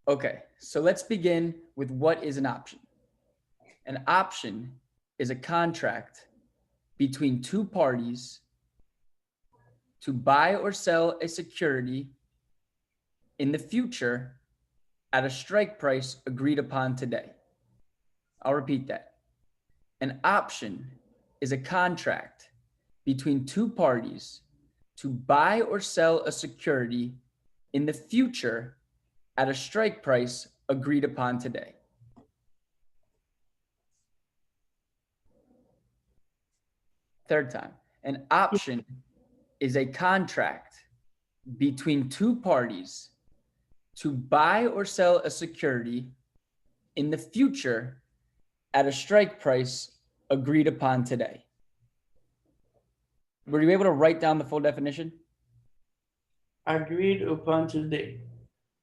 Okay, so let's begin with what is an option. An option is a contract between two parties to buy or sell a security in the future at a strike price agreed upon today. I'll repeat that. An option is a contract between two parties to buy or sell a security in the future at a strike price agreed upon today. Third time, an option is a contract between two parties to buy or sell a security in the future at a strike price agreed upon today. Were you able to write down the full definition? Agreed upon today.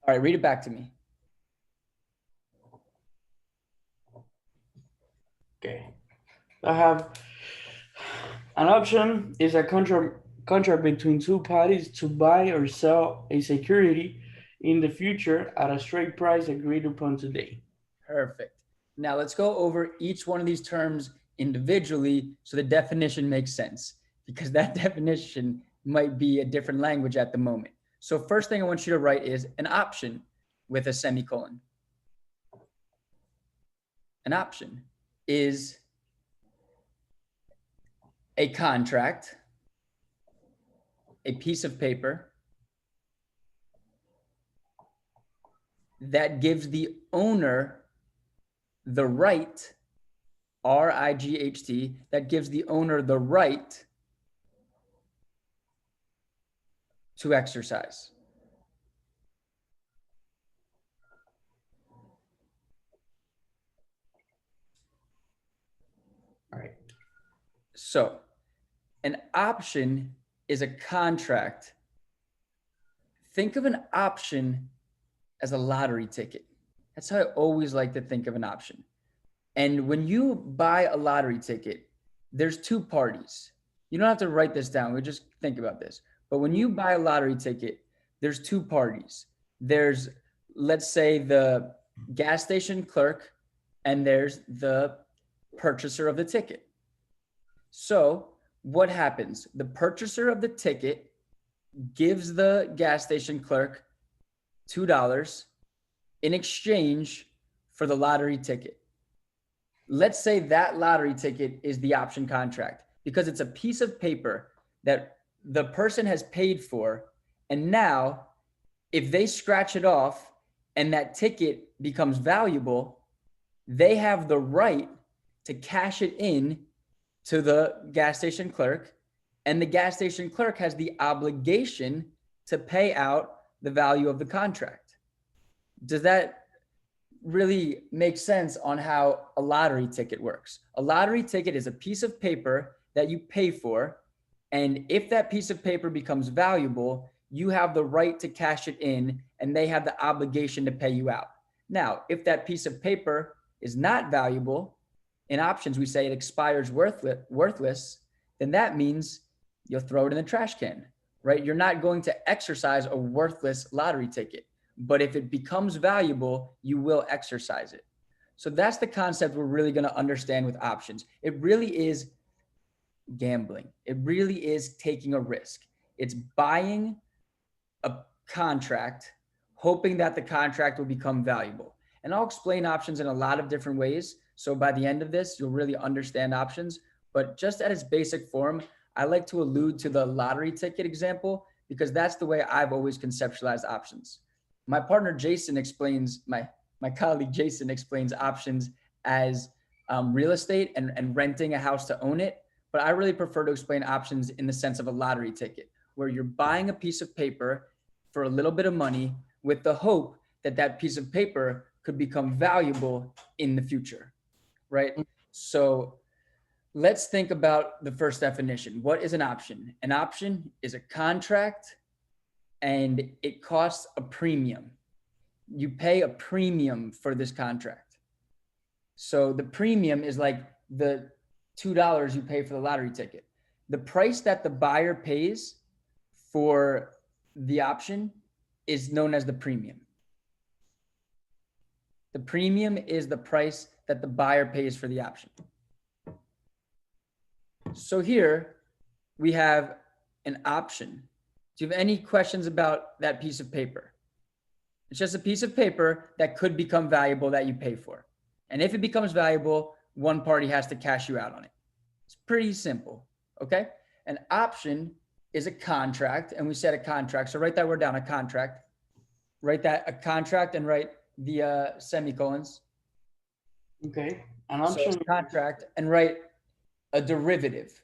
All right, read it back to me. Okay. I have an option is a contract between two parties to buy or sell a security in the future at a strike price agreed upon today. Perfect. Now let's go over each one of these terms individually so the definition makes sense, because that definition might be a different language at the moment. So first thing I want you to write is an option with a semicolon. An option is a contract, a piece of paper that gives the owner the right, RIGHT, that gives the owner the right to exercise. All right. So an option is a contract. Think of an option as a lottery ticket. That's how I always like to think of an option. And when you buy a lottery ticket, there's two parties. You don't have to write this down. We just think about this. But when you buy a lottery ticket, there's two parties. There's, let's say, the gas station clerk, and there's the purchaser of the ticket. So what happens? The purchaser of the ticket gives the gas station clerk $2 in exchange for the lottery ticket. Let's say that lottery ticket is the option contract because it's a piece of paper that the person has paid for. And now, if they scratch it off and that ticket becomes valuable, they have the right to cash it in to the gas station clerk. And the gas station clerk has the obligation to pay out the value of the contract. Does that really make sense on how a lottery ticket works? A lottery ticket is a piece of paper that you pay for. And if that piece of paper becomes valuable, you have the right to cash it in and they have the obligation to pay you out. Now, if that piece of paper is not valuable, in options, we say it expires worthless, then that means you'll throw it in the trash can, right? You're not going to exercise a worthless lottery ticket. But if it becomes valuable, you will exercise it. So that's the concept we're really going to understand with options. It really is gambling. It really is taking a risk. It's buying a contract, hoping that the contract will become valuable. And I'll explain options in a lot of different ways. So by the end of this, you'll really understand options. But just at its basic form, I like to allude to the lottery ticket example because that's the way I've always conceptualized options. My partner Jason explains, my colleague Jason explains options as real estate and renting a house to own it. But I really prefer to explain options in the sense of a lottery ticket, where you're buying a piece of paper for a little bit of money with the hope that that piece of paper could become valuable in the future, right? So let's think about the first definition. What is an option? An option is a contract and it costs a premium. You pay a premium for this contract. So the premium is like the $2 you pay for the lottery ticket. The price that the buyer pays for the option is known as the premium. The premium is the price that the buyer pays for the option. So here we have an option. Do you have any questions about that piece of paper? It's just a piece of paper that could become valuable that you pay for. And if it becomes valuable, one party has to cash you out on it. It's pretty simple, okay? An option is a contract, and we said a contract. So write that word down, a contract. Write that, a contract, and write the semicolons. Okay. An So option. it's contract, and write a derivative.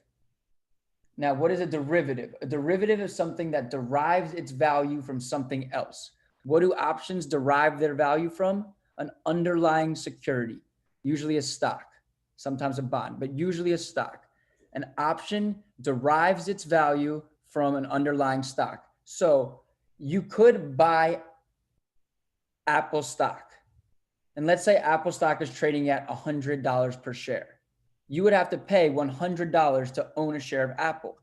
Now, what is a derivative? A derivative is something that derives its value from something else. What do options derive their value from? An underlying security, usually a stock, sometimes a bond, but usually a stock. An option derives its value from an underlying stock. So you could buy Apple stock. And let's say Apple stock is trading at $100 per share. You would have to pay $100 to own a share of Apple.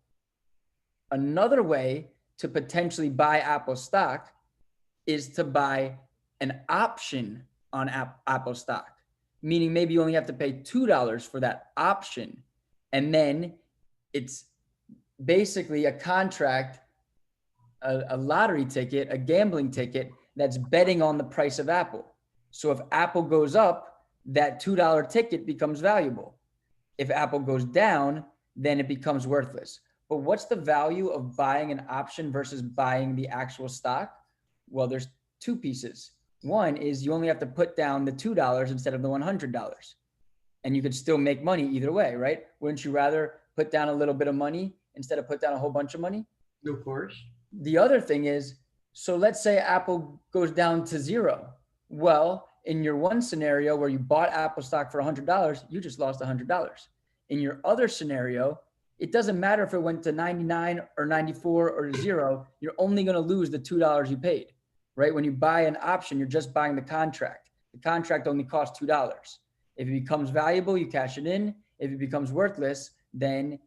Another way to potentially buy Apple stock is to buy an option on Apple stock, meaning maybe you only have to pay $2 for that option. And then it's basically a contract, a lottery ticket, a gambling ticket that's betting on the price of Apple. So if Apple goes up, that $2 ticket becomes valuable. If Apple goes down, then it becomes worthless. But what's the value of buying an option versus buying the actual stock? Well, there's two pieces. One is you only have to put down the $2 instead of the $100. And you could still make money either way, right? Wouldn't you rather put down a little bit of money instead of put down a whole bunch of money? Of course. The other thing is, so let's say Apple goes down to zero. Well, in your one scenario where you bought Apple stock for $100, you just lost $100. In your other scenario, it doesn't matter if it went to 99 or 94 or zero, you're only going to lose the $2 you paid, right? When you buy an option, you're just buying the contract. The contract only costs $2. If it becomes valuable, you cash it in. If it becomes worthless, then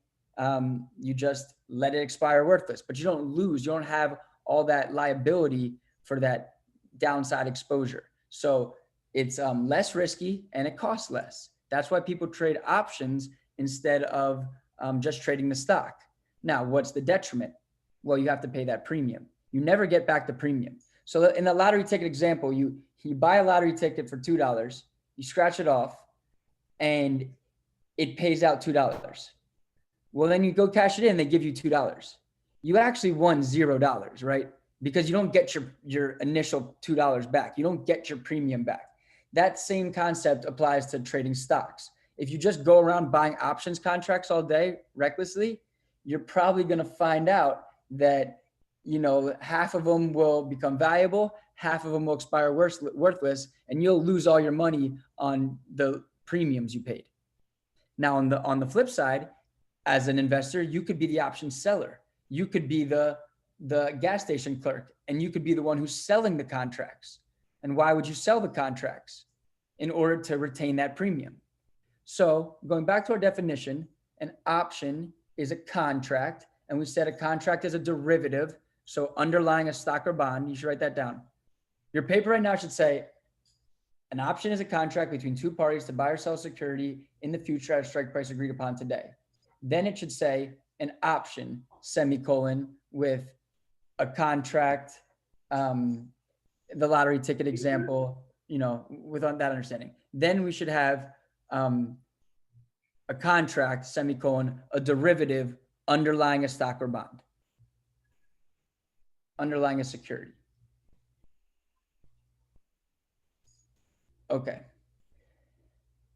you just let it expire worthless, but you don't lose. You don't have all that liability for that downside exposure. So it's less risky and it costs less. That's why people trade options instead of just trading the stock. Now, what's the detriment? Well, you have to pay that premium. You never get back the premium. So in the lottery ticket example, you buy a lottery ticket for $2, you scratch it off, and it pays out $2. Well, then you go cash it in, they give you $2. You actually won $0, right? Because you don't get your initial $2 back. You don't get your premium back. That same concept applies to trading stocks. If you just go around buying options contracts all day recklessly, you're probably going to find out that, half of them will become valuable, half of them will expire worthless, and you'll lose all your money on the premiums you paid. Now, on the flip side, as an investor, you could be the option seller. You could be the gas station clerk, and you could be the one who's selling the contracts. And why would you sell the contracts? In order to retain that premium. So going back to our definition, an option is a contract, and we said a contract is a derivative. So underlying a stock or bond, you should write that down. Your paper right now should say, an option is a contract between two parties to buy or sell security in the future at a strike price agreed upon today. Then it should say an option, semicolon, with a contract, the lottery ticket example, with that understanding. Then we should have a contract, semicolon, a derivative underlying a stock or bond, underlying a security. Okay.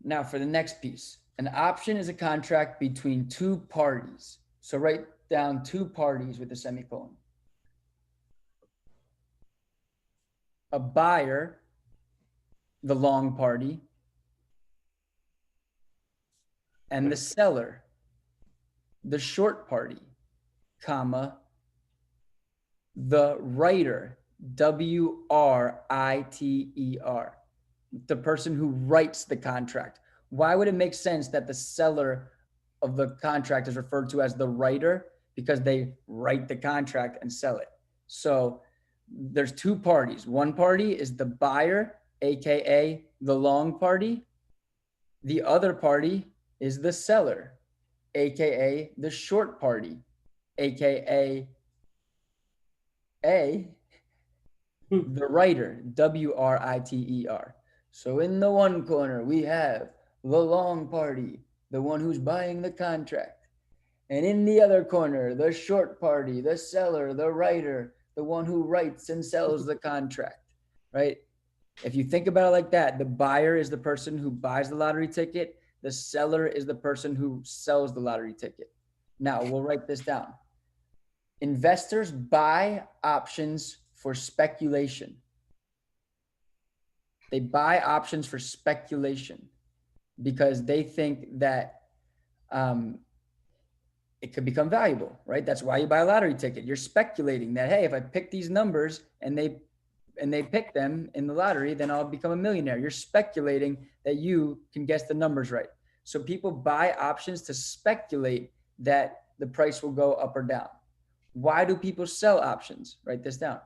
Now for the next piece, an option is a contract between two parties. So write down two parties with a semicolon. A buyer, the long party, and the seller, the short party, comma, the writer, W-R-I-T-E-R, the person who writes the contract. Why would it make sense that the seller of the contract is referred to as the writer? Because they write the contract and sell it. So there's two parties. One party is the buyer aka the long party. The other party is the seller, aka the short party, aka the writer, WRITER. So in the one corner, we have the long party, the one who's buying the contract. And in the other corner, the short party, the seller, the writer, the one who writes and sells the contract, right? If you think about it like that, the buyer is the person who buys the lottery ticket. The seller is the person who sells the lottery ticket. Now, we'll write this down. Investors buy options for speculation. They buy options for speculation because they think that it could become valuable, right? That's why you buy a lottery ticket. You're speculating that, hey, if I pick these numbers and they pick them in the lottery, then I'll become a millionaire. You're speculating that you can guess the numbers right. So people buy options to speculate that the price will go up or down. Why do people sell options? Write this down.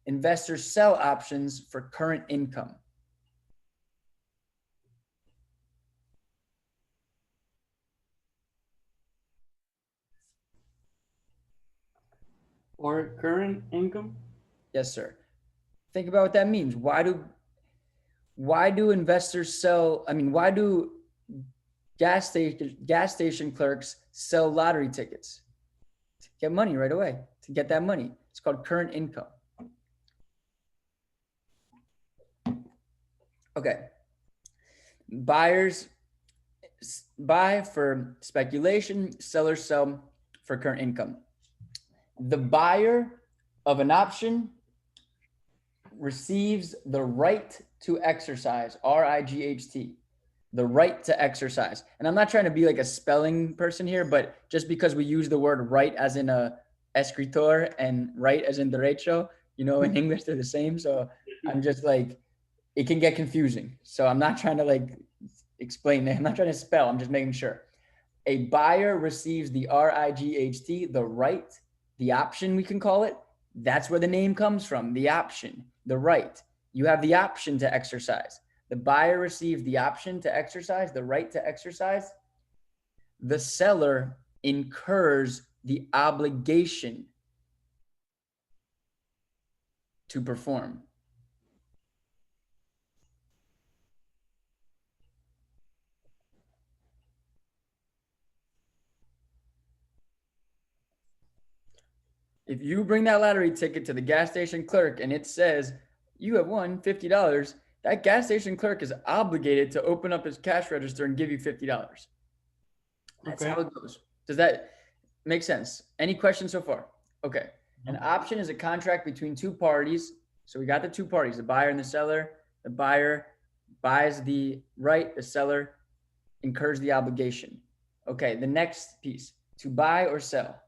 Investors sell options for current income. Or current income? Yes, sir. Think about what that means. Why do investors sell? I mean, why do gas station clerks sell lottery tickets? To get money right away, to get that money. It's called current income. Okay. Buyers buy for speculation, sellers sell for current income. The buyer of an option receives the right to exercise, RIGHT, the right to exercise. And I'm not trying to be like a spelling person here, but just because we use the word right as in a escritor and right as in derecho, in English they're the same. So I'm just like, it can get confusing. So I'm not trying to like explain it. I'm not trying to spell. I'm just making sure. A buyer receives the RIGHT, the right, the option, we can call it. That's where the name comes from, the option, the right. You have the option to exercise. The buyer receives the option to exercise, the right to exercise. The seller incurs the obligation to perform. If you bring that lottery ticket to the gas station clerk and it says you have won $50, that gas station clerk is obligated to open up his cash register and give you $50. That's Okay. how it goes. Does that make sense? Any questions so far? Okay. An option is a contract between two parties. So we got the two parties, the buyer and the seller. The buyer buys the right, the seller incurs the obligation. Okay, the next piece, to buy or sell.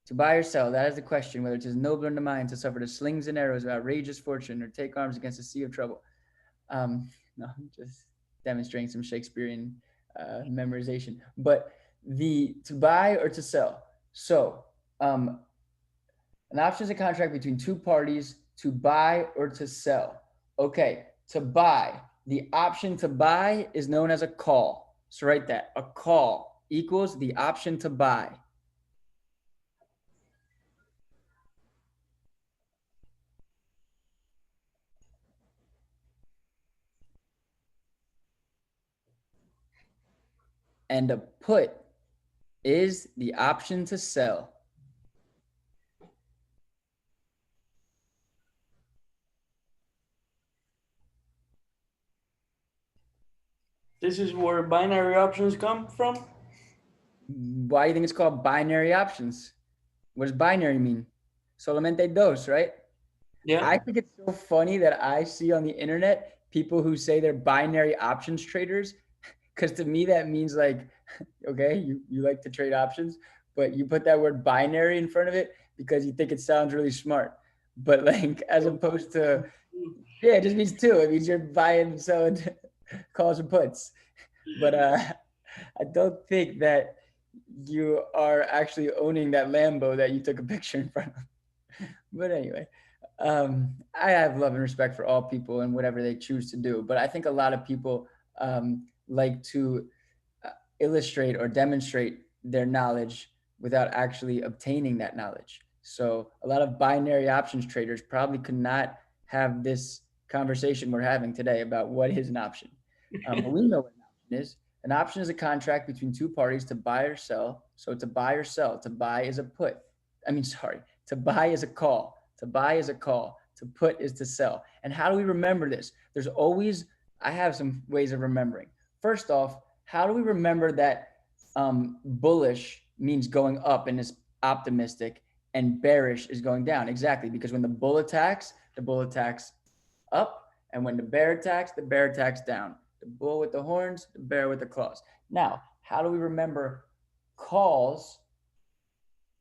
To buy or sell, that is the question, whether it is nobler in the mind to suffer the slings and arrows of outrageous fortune or take arms against a sea of trouble. No, just demonstrating some Shakespearean memorization. But to buy or to sell. So an option is a contract between two parties to buy or to sell. Okay, to buy. The option to buy is known as a call. So write that. A call equals the option to buy. And a put is the option to sell. This is where binary options come from? Why do you think it's called binary options? What does binary mean? Solamente dos, right? Yeah. I think it's so funny that I see on the internet people who say they're binary options traders. Because to me, that means like, okay, you like to trade options, but you put that word binary in front of it because you think it sounds really smart. But like, as opposed to, yeah, it just means two. It means you're buying and selling calls and puts. But I don't think that you are actually owning that Lambo that you took a picture in front of. But anyway, I have love and respect for all people and whatever they choose to do, but I think a lot of people like to illustrate or demonstrate their knowledge without actually obtaining that knowledge. So a lot of binary options traders probably could not have this conversation we're having today about what is an option. But we know what an option is. An option is a contract between two parties to buy or sell. So to buy or sell, to buy is a put. Sorry, to buy is a call. To buy is a call. To put is to sell. And how do we remember this? I have some ways of remembering. First off, how do we remember that bullish means going up and is optimistic, and bearish is going down? Exactly, because when the bull attacks up, and when the bear attacks down. The bull with the horns, the bear with the claws. Now, how do we remember calls?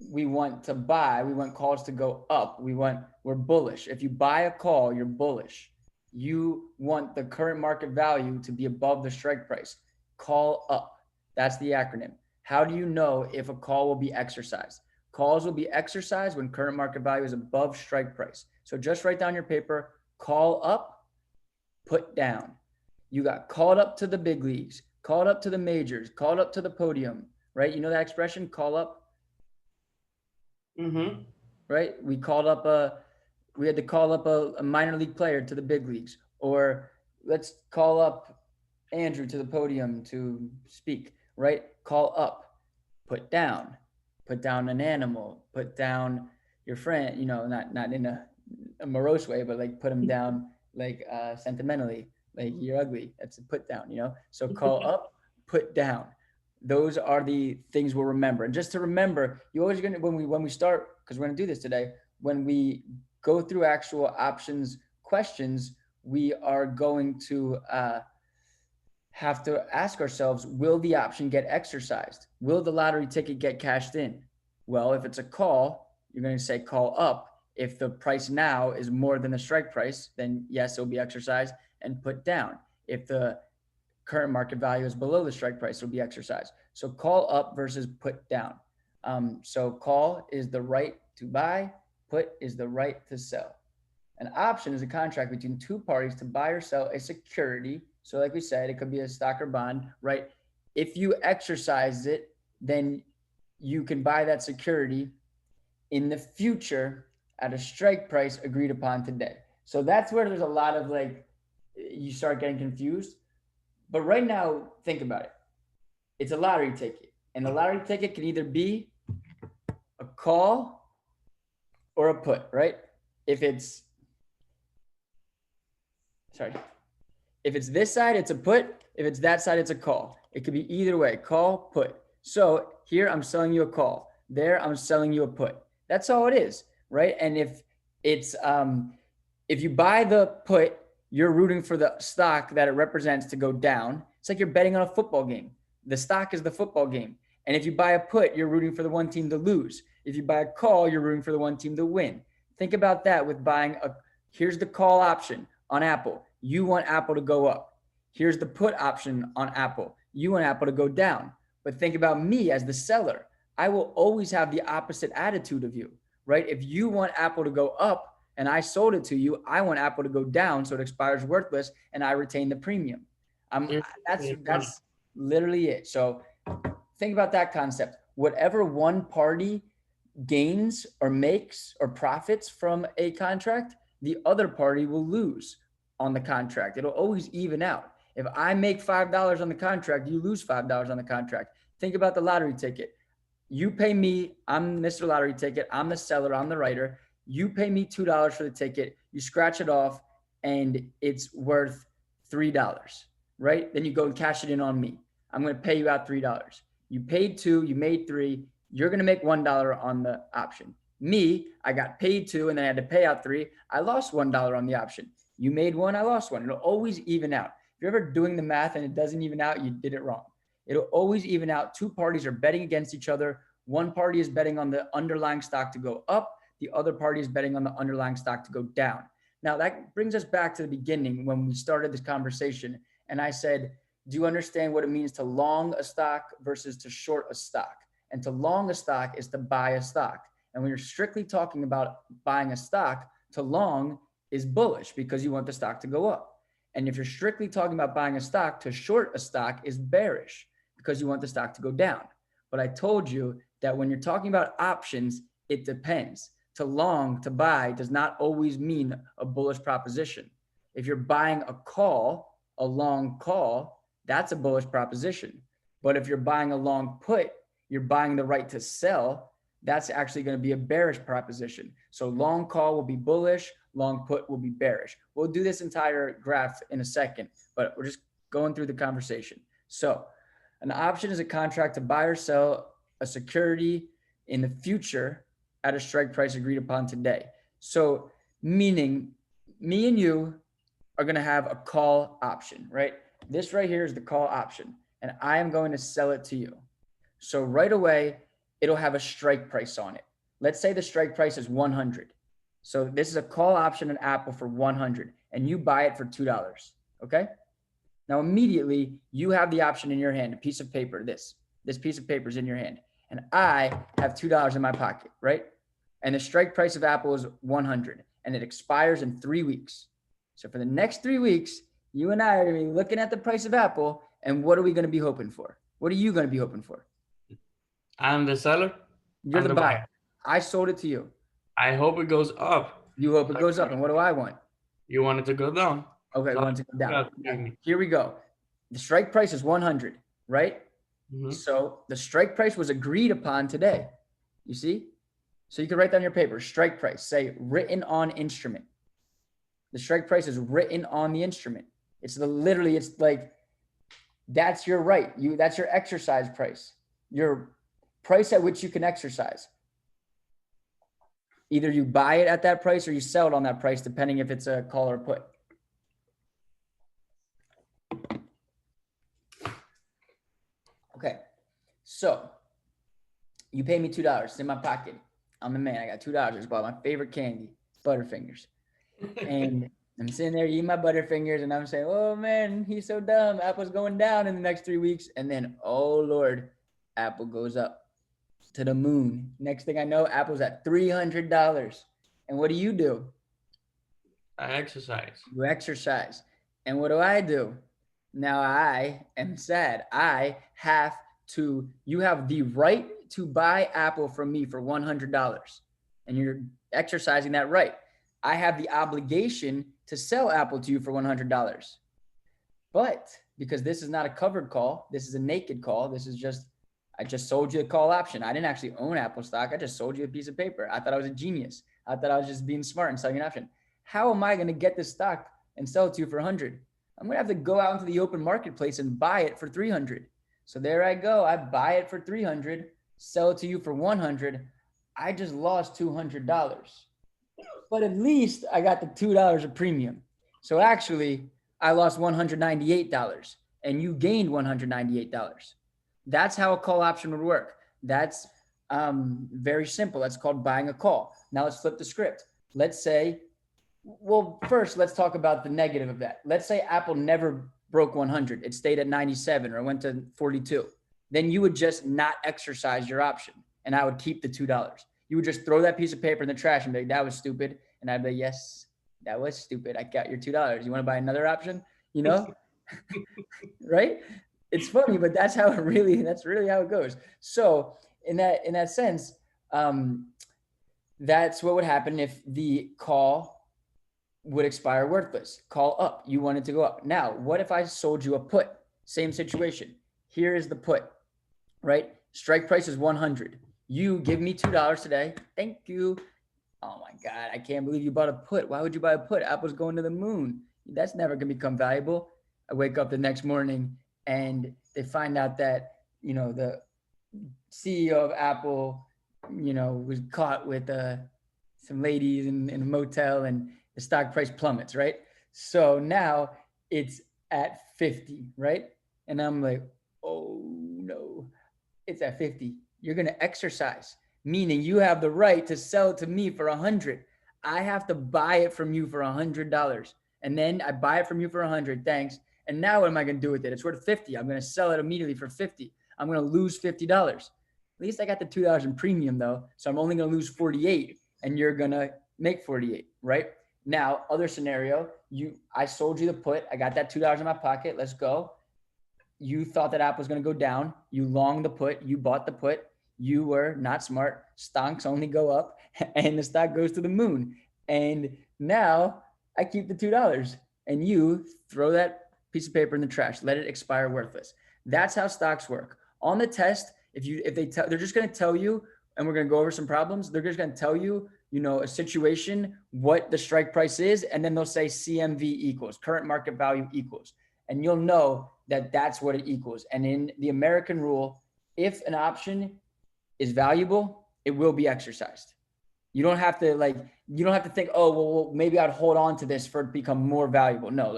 We want to buy, we want calls to go up. We're bullish. If you buy a call, you're bullish. You want the current market value to be above the strike price. Call up. That's the acronym. How do you know if a call will be exercised? Calls will be exercised when current market value is above strike price. So just write down your paper, call up, put down. You got called up to the big leagues, called up to the majors, called up to the podium, right? You know that expression, call up? Mm-hmm. Right? We had to call up a minor league player to the big leagues, or let's call up Andrew to the podium to speak, right? Call up, put down an animal, put down your friend, not in a morose way, but like put him down like sentimentally, like you're ugly. That's a put down. So call up, put down. Those are the things we'll remember. And just to remember, you always gonna when we start, because we're gonna do this today, when we go through actual options questions, we are going to have to ask ourselves, will the option get exercised? Will the lottery ticket get cashed in? Well, if it's a call, you're going to say call up. If the price now is more than the strike price, then yes, it'll be exercised and put down. If the current market value is below the strike price, it'll be exercised. So call up versus put down. So call is the right to buy, put is the right to sell. An option is a contract between two parties to buy or sell a security. So, like we said, it could be a stock or bond, right? If you exercise it, then you can buy that security in the future at a strike price agreed upon today. So that's where there's a lot of you start getting confused. But right now, think about it. It's a lottery ticket, and the lottery ticket can either be a call or a put, right? If it's sorry, if it's this side, it's a put. If it's that side, it's a call. It could be either way, call, put. So here I'm selling you a call. There I'm selling you a put. That's all it is, right? And if you buy the put, you're rooting for the stock that it represents to go down. It's like you're betting on a football game. The stock is the football game. And if you buy a put, you're rooting for the one team to lose. If you buy a call, you're rooting for the one team to win. Think about that with here's the call option on Apple. You want Apple to go up. Here's the put option on Apple. You want Apple to go down. But think about me as the seller. I will always have the opposite attitude of you, right? If you want Apple to go up and I sold it to you, I want Apple to go down so it expires worthless and I retain the premium. That's literally it. So think about that concept. Whatever one party gains or makes or profits from a contract, the other party will lose on the contract. It'll always even out. If I make $5 on the contract, you lose $5 on the contract. Think about the lottery ticket. You pay me, I'm Mr. Lottery Ticket, I'm the seller, I'm the writer. You pay me $2 for the ticket, you scratch it off, and it's worth $3, right? Then you go and cash it in on me. I'm going to pay you out $3. You paid $2, you made $3, you're going to make $1 on the option. Me, I got paid $2 and then I had to pay out $3. I lost $1 on the option. You made $1, I lost $1. It'll always even out. If you're ever doing the math and it doesn't even out, you did it wrong. It'll always even out. Two parties are betting against each other. One party is betting on the underlying stock to go up. The other party is betting on the underlying stock to go down. Now that brings us back to the beginning when we started this conversation. And I said, do you understand what it means to long a stock versus to short a stock? And to long a stock is to buy a stock. And when you're strictly talking about buying a stock, to long is bullish because you want the stock to go up. And if you're strictly talking about buying a stock, to short a stock is bearish because you want the stock to go down. But I told you that when you're talking about options, it depends. To long, to buy does not always mean a bullish proposition. If you're buying a call, a long call, that's a bullish proposition. But if you're buying a long put, you're buying the right to sell, that's actually going to be a bearish proposition. So long call will be bullish, long put will be bearish. We'll do this entire graph in a second, but we're just going through the conversation. So an option is a contract to buy or sell a security in the future at a strike price agreed upon today. So meaning me and you are going to have a call option, right? This right here is the call option, and I am going to sell it to you. So right away, it'll have a strike price on it. Let's say the strike price is 100. So this is a call option on Apple for 100, and you buy it for $2. Okay. Now immediately you have the option in your hand, a piece of paper. This piece of paper is in your hand, and I have $2 in my pocket, right? And the strike price of Apple is 100, and it expires in 3 weeks. So for the next 3 weeks, you and I are going to be looking at the price of Apple, and what are we going to be hoping for? What are you going to be hoping for? I'm the seller. You're the buyer. I sold it to you. I hope it goes up. You hope it goes up, and what do I want? You want it to go down. Okay, I want it to go down. Now, here we go. The strike price is 100, right? Mm-hmm. So the strike price was agreed upon today. You see? So you can write down your paper, strike price, say written on instrument. The strike price is written on the instrument. It's like, that's your right. That's your exercise price. Your price at which you can exercise. Either you buy it at that price or you sell it on that price, depending if it's a call or put. Okay, so you pay me $2. It's in my pocket. I'm the man. I got $2. I just bought my favorite candy, Butterfingers. And I'm sitting there eating my Butterfingers, and I'm saying, oh, man, he's so dumb. Apple's going down in the next 3 weeks. And then, oh, Lord, Apple goes up to the moon. Next thing I know, Apple's at $300. And what do? I exercise. You exercise. And what do? Now I am sad. You have the right to buy Apple from me for $100. And you're exercising that right. I have the obligation to sell Apple to you for $100. But because this is not a covered call, this is a naked call. I just sold you a call option. I didn't actually own Apple stock. I just sold you a piece of paper. I thought I was a genius. I thought I was just being smart and selling an option. How am I going to get this stock and sell it to you for 100? I'm going to have to go out into the open marketplace and buy it for 300. So there I go. I buy it for 300, sell it to you for 100. I just lost $200. But at least I got the $2 of premium. So actually, I lost $198 and you gained $198. That's how a call option would work. That's very simple. That's called buying a call. Now let's flip the script. Let's say, well, first let's talk about the negative of that. Let's say Apple never broke 100. It stayed at 97 or went to 42. Then you would just not exercise your option and I would keep the $2. You would just throw that piece of paper in the trash and be like, that was stupid. And I'd be like, yes, that was stupid. I got your $2. You want to buy another option? You know, right? It's funny, but that's really how it goes. So in that sense, that's what would happen if the call would expire worthless. Call up. You want it to go up. Now, what if I sold you a put? Same situation. Here is the put, right? Strike price is 100. You give me $2 today. Thank you. Oh my God, I can't believe you bought a put. Why would you buy a put? Apple's going to the moon. That's never going to become valuable. I wake up the next morning and they find out that, the CEO of Apple, was caught with some ladies in a motel and the stock price plummets, right? So now it's at 50, right? And I'm like, oh no, it's at 50. You're going to exercise, meaning you have the right to sell it to me for 100. I have to buy it from you for $100. And then I buy it from you for 100. Thanks. And now what am I going to do with it? It's worth 50. I'm going to sell it immediately for 50. I'm going to lose $50. At least I got the $2 in premium though. So I'm only going to lose 48 and you're going to make 48. right? Now, other scenario, I sold you the put. I got that $2 in my pocket. Let's go. You thought that app was going to go down. You longed the put. You bought the put. You were not smart. Stocks only go up, and the stock goes to the moon. And now I keep the $2, and you throw that piece of paper in the trash. Let it expire worthless. That's how stocks work. On the test, they're just going to tell you, and we're going to go over some problems. They're just going to tell you, a situation, what the strike price is, and then they'll say CMV equals current market value equals, and you'll know that that's what it equals. And in the American rule, if an option is valuable, it will be exercised. You don't have to think, oh, well, maybe I'd hold on to this for it to become more valuable. No,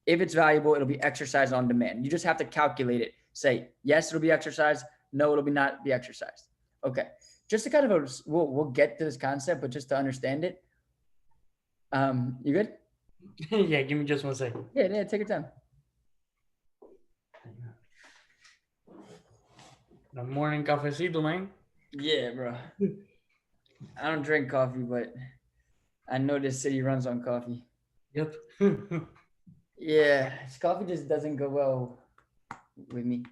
if it's valuable, it'll be exercised on demand. You just have to calculate it. Say, yes, it'll be exercised. No, it'll not be exercised. Okay. Just to kind of, we'll get to this concept, but just to understand it. You good? Yeah, give me just 1 second. Yeah, take your time. The morning cafecito, man. Yeah, bro. I don't drink coffee, but I know this city runs on coffee. Yep. Yeah, coffee just doesn't go well with me.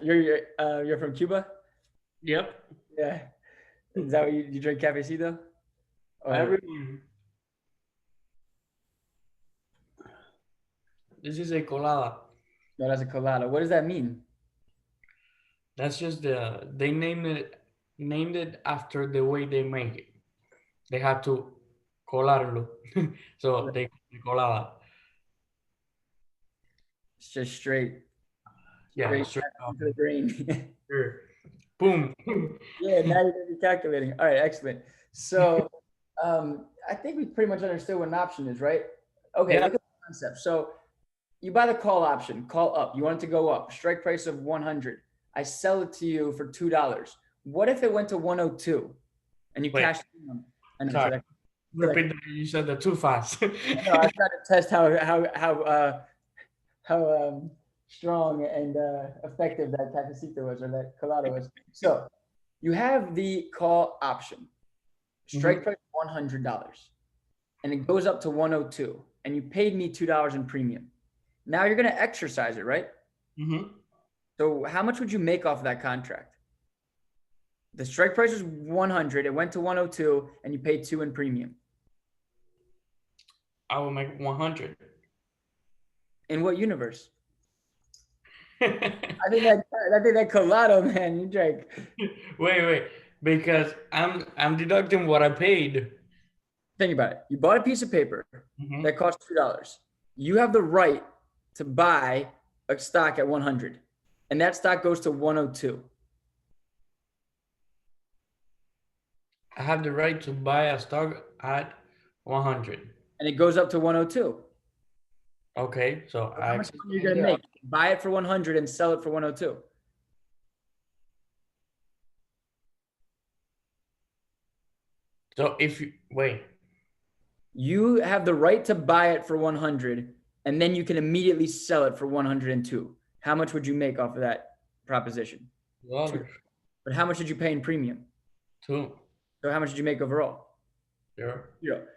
You're from Cuba? Yep. Yeah. Is that what you drink cafecito? This is a colada. No, that's a colada. What does that mean? That's just they named it after the way they make it. They had to colarlo. So they colada. It's just straight. Yeah, Straight into the brain. sure. Boom. Yeah, now you're going to be calculating. All right, excellent. So I think we pretty much understood what an option is, right? Okay, Yeah. look at the concept. So you buy the call option, call up. You want it to go up. Strike price of 100. I sell it to you for $2. What if it went to 102 and you cashed in? I know, Sorry. Repeat that. You said that too fast. I know, I was trying to test how strong and effective that cafecito was, or that colada was. So you have the call option. Strike price $100, and it goes up to 102, and you paid me $2 in premium. Now you're going to exercise it, right? So how much would you make off of that contract? The strike price was 100. It went to 102, and you paid $2 in premium. I will make 100. In what universe? I think that colada, man, you drank. Wait, because I'm deducting what I paid. Think about it. You bought a piece of paper that cost $2. You have the right to buy a stock at 100, and that stock goes to 102. I have the right to buy a stock at 100. And it goes up to 102. Okay, so how much money are you gonna make? Buy it for 100 and sell it for 102. So if you wait, you have the right to buy it for 100, and then you can immediately sell it for 102. How much would you make off of that proposition? $2. But how much did you pay in premium? $2. So how much did you make overall? Zero.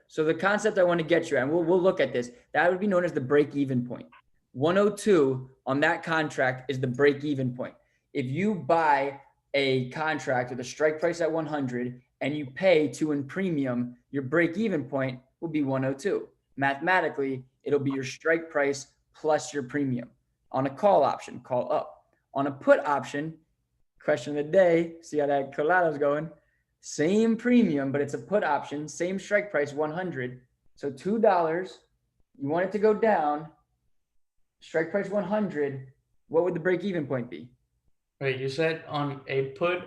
So the concept I want to get you, and we'll look at this, that would be known as the break-even point. 102 on that contract is the break-even point. If you buy a contract with a strike price at 100 and you pay $2 in premium, your break-even point will be 102. Mathematically, it'll be your strike price plus your premium. On a call option, call up. On a put option, question of the day, see how that colada's going. Same premium, but it's a put option, same strike price, 100. So $2, you want it to go down, strike price 100. What would the break-even point be? Wait, you said on a put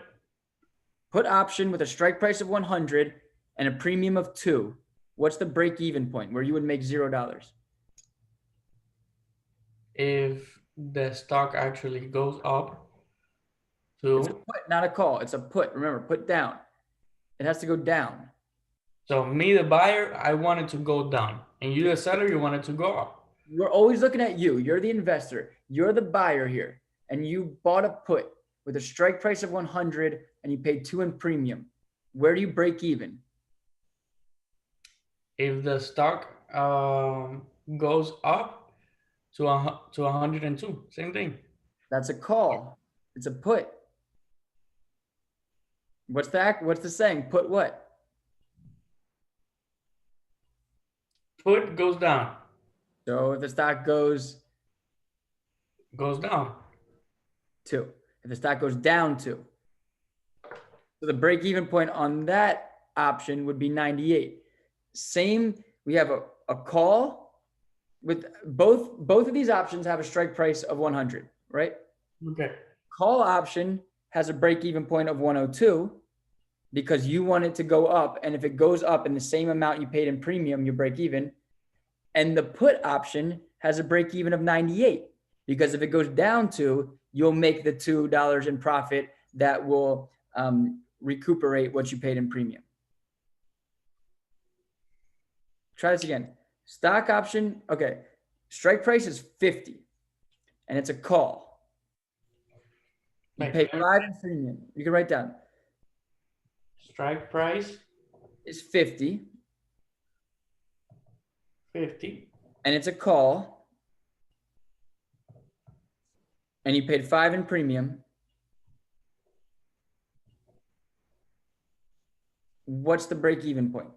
option with a strike price of 100 and a premium of 2. What's the break-even point where you would make $0? If the stock actually goes up to... It's a put, not a call. It's a put. Remember, put down. It has to go down. So me, the buyer, I want it to go down. And you, the seller, you want it to go up. We're always looking at you. You're the investor. You're the buyer here. And you bought a put with a strike price of 100 and you paid $2 in premium. Where do you break even? if the stock goes up to 102, same thing. That's a call. It's a put. What's the saying? Put what? Put goes down, So if the stock goes goes down. two, if the stock goes down two, so the break even point on that option would be 98. Same, we have a call with both of these options have a strike price of 100, right? Okay. Call option has a break even point of 102 because you want it to go up. And if it goes up in the same amount you paid in premium, you break even. And the put option has a break even of 98 because if it goes down to, you'll make the $2 in profit that will recuperate what you paid in premium. Try this again. Stock option, okay. Strike price is 50 and it's a call. You pay 5 in premium. You can write down. Strike price Is 50 50. and it's a call. And you paid 5 in premium. What's the break even point?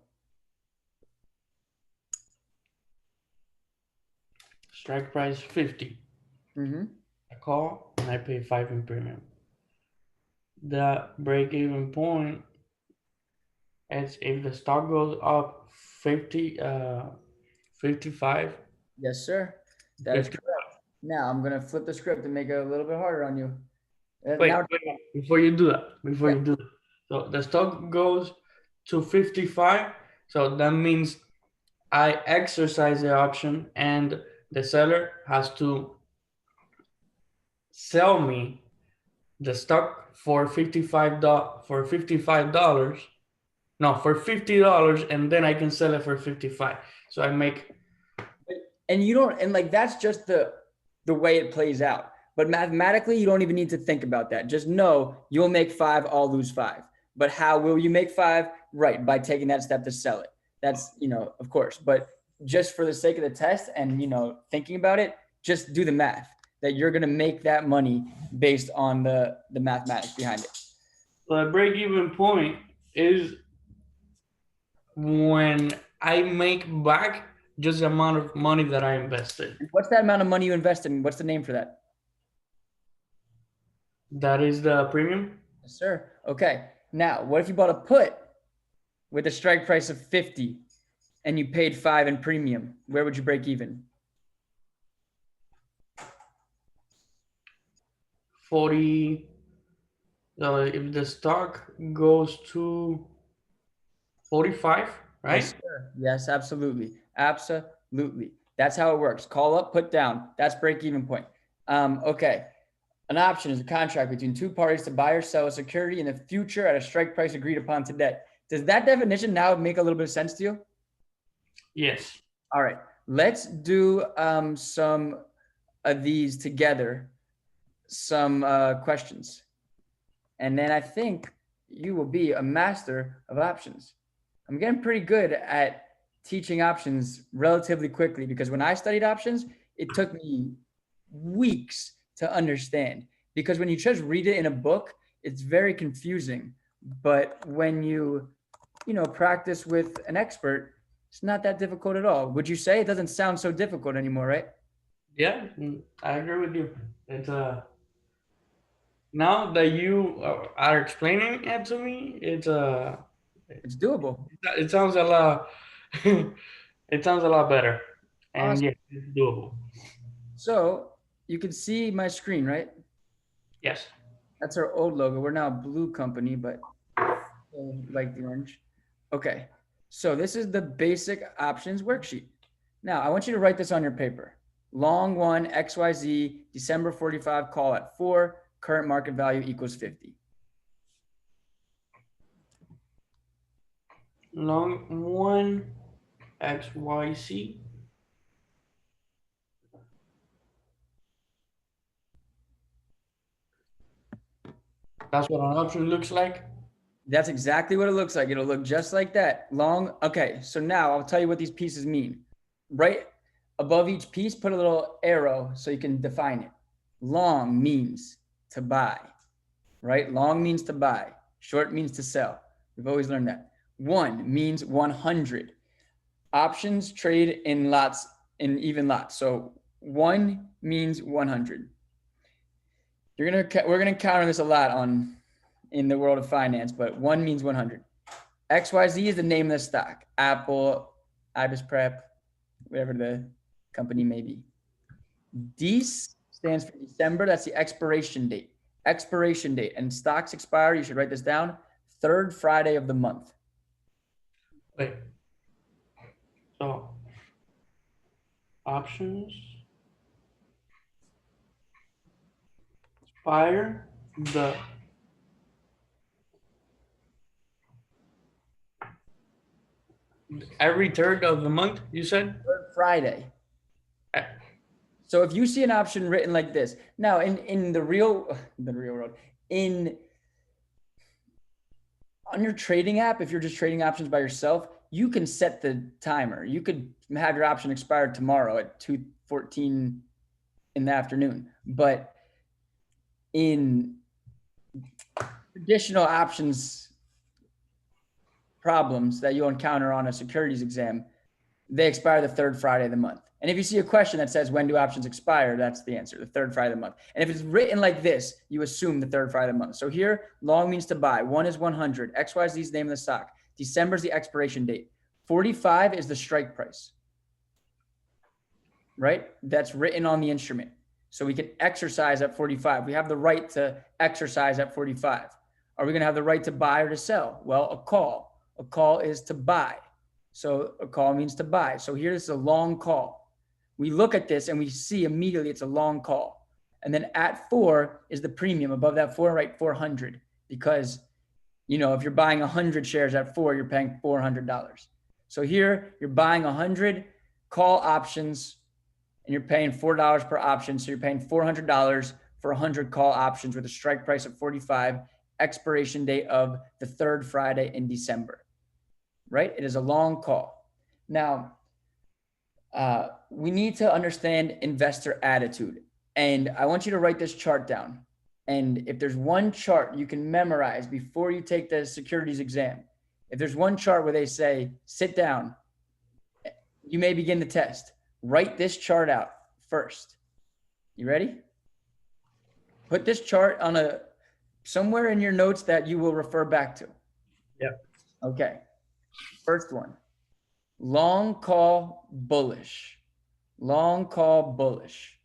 Strike price 50. Mm-hmm. I call and I pay 5 in premium. The break even point is if the stock goes up 55. Yes, sir. That is correct. Now I'm gonna flip the script and make it a little bit harder on you. Wait, Now, before you do that, yeah, So the stock goes to 55. So that means I exercise the option and the seller has to sell me the stock for $55. No, for $50, and then I can sell it for 55. So I make and you don't, and like that's just the way it plays out. But mathematically, you don't even need to think about that. Just know you'll make 5, I'll lose 5. But how will you make 5? Right, by taking that step to sell it. That's, of course. But just for the sake of the test and thinking about it, just do the math that you're gonna make that money based on the mathematics behind it. the break even point is when I make back just the amount of money that I invested. What's that amount of money you invested in? What's the name for that? That is the premium. Yes, sir. Okay. Now, what if you bought a put with a strike price of 50 and you paid 5 in premium? Where would you break even? 40. If the stock goes to 45, Yes, right? sir. Yes, absolutely. Absolutely. That's how it works. Call up, put down. That's break even point. Okay. An option is a contract between two parties to buy or sell a security in the future at a strike price agreed upon today. Does that definition now make a little bit of sense to you? Yes. All right. Let's do some of these together, some questions. And then I think you will be a master of options. I'm getting pretty good at teaching options relatively quickly because when I studied options, it took me weeks to understand. Because when you just read it in a book, it's very confusing. But when practice with an expert, it's not that difficult at all. Would you say it doesn't sound so difficult anymore, right? Yeah, I agree with you. It's now that you are explaining it to me, It's doable. it sounds a lot it sounds a lot better. And Awesome. yeah, it's doable. So you can see my screen, right? Yes. That's our old logo. We're now a blue company, but like the orange. Okay. So this is the basic options worksheet. Now I want you to write this on your paper. Long one, XYZ, December 45, call at 4, current market value equals 50. Long one XYZ. That's what an option looks like. That's exactly what it looks like. It'll look just like that. Long. Okay. So now I'll tell you what these pieces mean. Right above each piece, put a little arrow so you can define it. Long means to buy, right? Long means to buy. Short means to sell. We've always learned that. One means 100. Options trade in lots, in even lots. So one means 100. We're gonna encounter this a lot in the world of finance, but one means 100. XYZ is the name of the stock. Apple, Ibis Prep, whatever the company may be. DECE stands for December. That's the expiration date. Expiration date. And stocks expire, you should write this down, third Friday of the month. Wait. So options expire the every third of the month, you said? Third Friday. Eh, So if you see an option written like this, now in the real world, on your trading app, if you're just trading options by yourself, you can set the timer. You could have your option expire tomorrow at 2:14 in the afternoon. But in traditional options problems that you'll encounter on a securities exam, they expire the third Friday of the month. And if you see a question that says, when do options expire? That's the answer, the third Friday of the month. And if it's written like this, you assume the third Friday of the month. So here, long means to buy. One is 100. XYZ is the name of the stock. December is the expiration date. 45 is the strike price, right? That's written on the instrument. So we can exercise at 45. We have the right to exercise at 45. Are we going to have the right to buy or to sell? Well, a call. A call is to buy. So a call means to buy. So here's a long call. We look at this and we see immediately it's a long call. And then at 4 is the premium. Above that 4, right, 400. Because, if you're buying 100 shares at 4, you're paying $400. So here you're buying 100 call options and you're paying $4 per option. So you're paying $400 for 100 call options with a strike price of 45, expiration date of the third Friday in December. Right? It is a long call. Now, we need to understand investor attitude. And I want you to write this chart down. And if there's one chart you can memorize before you take the securities exam, if there's one chart where they say, sit down, you may begin the test. Write this chart out first. You ready? Put this chart on somewhere in your notes that you will refer back to. Yep. Okay. First one, long call bullish. Long call bullish.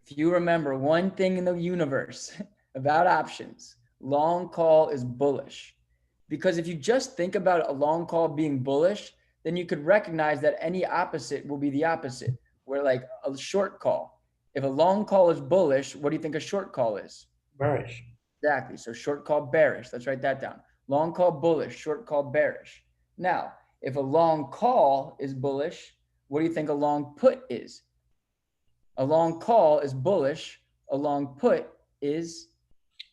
If you remember one thing in the universe about options, long call is bullish. Because if you just think about a long call being bullish, then you could recognize that any opposite will be the opposite. Where like a short call. If a long call is bullish, what do you think a short call is? bearish. Exactly. So short call bearish. Let's write that down. Long call bullish, short call bearish. Now, if a long call is bullish, what do you think a long put is? A long call is bullish. A long put is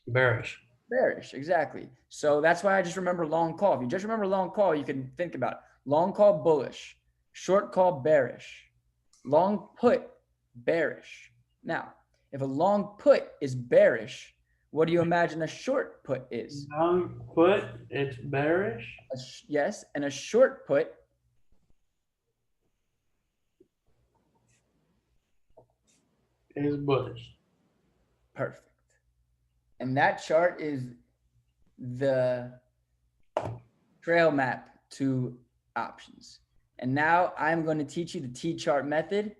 Bearish. bearish. Exactly. So that's why I just remember long call. If you just remember long call, you can think about it. Long call bullish, short call bearish, long put bearish. Now, if a long put is bearish, what do you imagine a short put is? Long put, it's bearish. Yes, and a short put is bullish. Perfect. And that chart is the trail map to options. And now I'm going to teach you the T-chart method,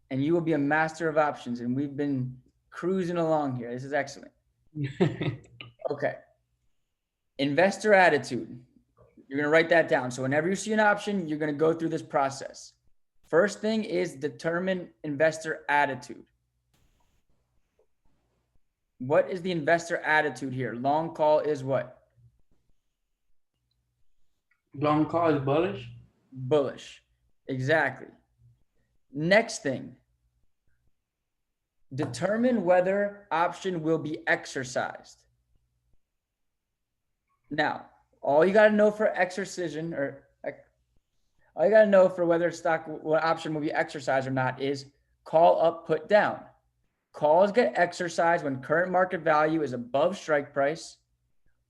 and you will be a master of options. And we've been cruising along here. This is excellent. Okay. Investor attitude. You're going to write that down. So whenever you see an option, you're going to go through this process. First thing is determine investor attitude. What is the investor attitude here? Long call is what? Long call is bullish. Bullish. Exactly. Next thing. Determine whether option will be exercised. Now, all you got to know for exercism, or all you got to know for whether what option will be exercised or not is call up, put down. Calls get exercised when current market value is above strike price.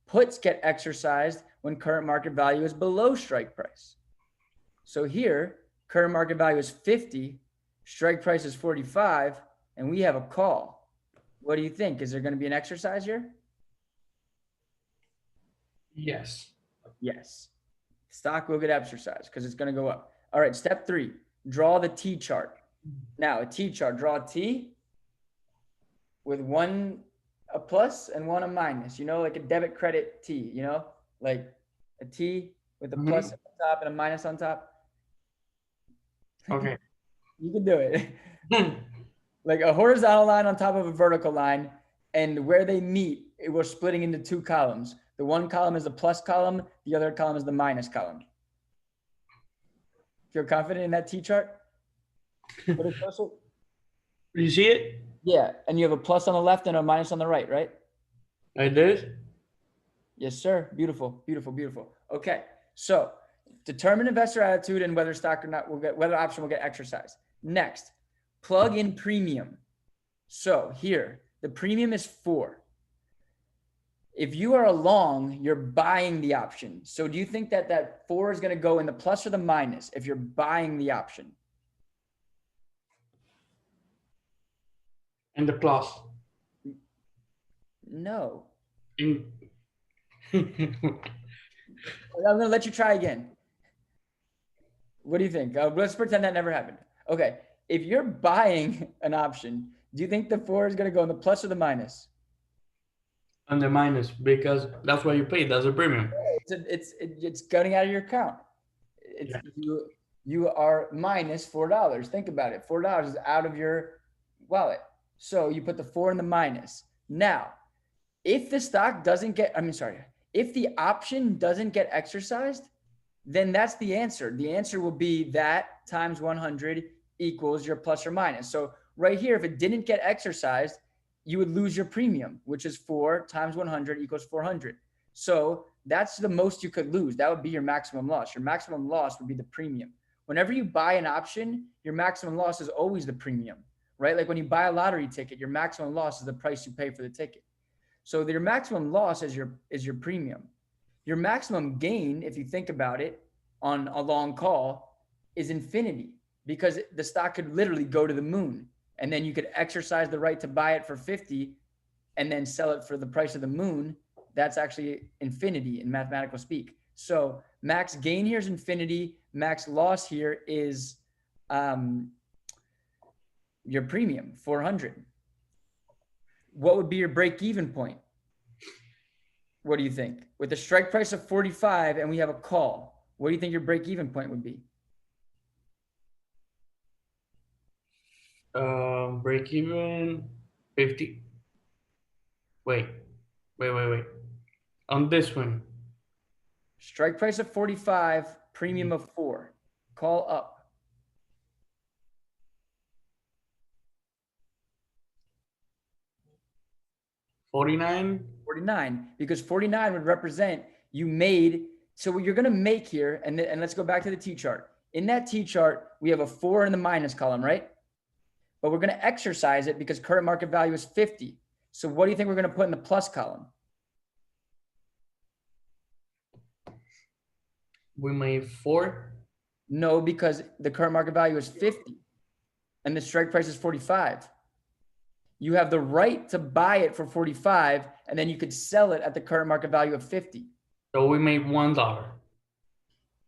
Puts get exercised when current market value is below strike price. So here, current market value is 50, strike price is 45, and we have a call. What do you think? Is there going to be an exercise here? Yes. Yes. Stock will get exercised because it's going to go up. All right, step 3, draw the T chart. Now, a T chart, draw a T with one a plus and one a minus, like a debit credit T, like a T with a plus on top and a minus on top. Okay. You can do it. Like a horizontal line on top of a vertical line, and where they meet, we're splitting into 2 columns. The one column is the plus column, the other column is the minus column. Feel confident in that T chart? You see it? Yeah, and you have a plus on the left and a minus on the right, right? Like this? Yes, sir. Beautiful, beautiful, beautiful. Okay, so determine investor attitude and whether stock or not whether option will get exercised. Next, plug in premium. So here, the premium is 4. If you are a long, you're buying the option. So do you think that 4 is going to go in the plus or the minus if you're buying the option? And the plus. No. In... I'm going to let you try again. What do you think? Let's pretend that never happened. Okay. If you're buying an option, do you think the 4 is going to go in the plus or the minus? On the minus, because that's what you pay. That's a premium. It's going out of your account. You are minus $4. Think about it. $4 is out of your wallet. So you put the 4 in the minus. Now, if the stock doesn't get, if the option doesn't get exercised, then that's the answer. The answer will be that times 100 equals your plus or minus. So right here, if it didn't get exercised, you would lose your premium, which is 4 times 100 equals 400. So that's the most you could lose. That would be your maximum loss. Your maximum loss would be the premium. Whenever you buy an option, your maximum loss is always the premium, right? Like when you buy a lottery ticket, your maximum loss is the price you pay for the ticket. So your maximum loss is your premium. Your maximum gain, if you think about it, on a long call is infinity, because the stock could literally go to the moon, and then you could exercise the right to buy it for 50 and then sell it for the price of the moon. That's actually infinity in mathematical speak. So max gain here is infinity. Max loss here is your premium, 400. What would be your break-even point? What do you think? With a strike price of 45 and we have a call, what do you think your break-even point would be? Break-even 50. Wait. On this one. Strike price of 45, premium of 4. Call up. 49. 49, because 49 would represent you made. So what you're going to make here, and let's go back to the T chart. In that T chart, we have a 4 in the minus column, right? But we're going to exercise it because current market value is 50. So what do you think we're going to put in the plus column? We made 4. No, because the current market value is 50 and the strike price is 45. You have the right to buy it for 45, and then you could sell it at the current market value of 50. So we made $1.